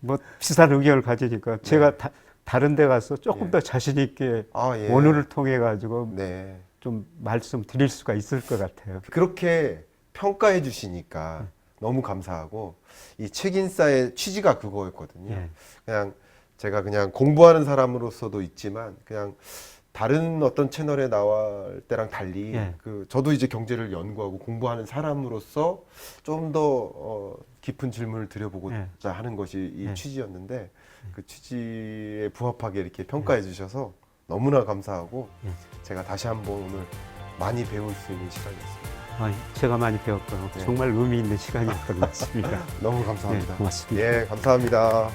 S2: 뭐 비슷한 의견을 가지니까 제가 다른 데 가서 조금 더 자신 있게 원어를 통해 가지고 좀 말씀 드릴 수가 있을 것 같아요.
S1: 그렇게 평가해 주시니까 너무 감사하고 이 책인싸의 취지가 그거였거든요. 그냥 제가 그냥 공부하는 사람으로서도 있지만 그냥 다른 어떤 채널에 나올 때랑 달리 저도 이제 경제를 연구하고 공부하는 사람으로서 좀 더 깊은 질문을 드려보고자 하는 것이 이 취지였는데 그 취지에 부합하게 이렇게 평가해 주셔서 너무나 감사하고 제가 다시 한번 오늘 많이 배울 수 있는 시간이었습니다.
S2: 제가 많이 배웠고요. 정말 의미 있는 시간이었던 것 같습니다.
S1: 너무 감사합니다.
S2: 고맙습니다.
S1: 예, 감사합니다.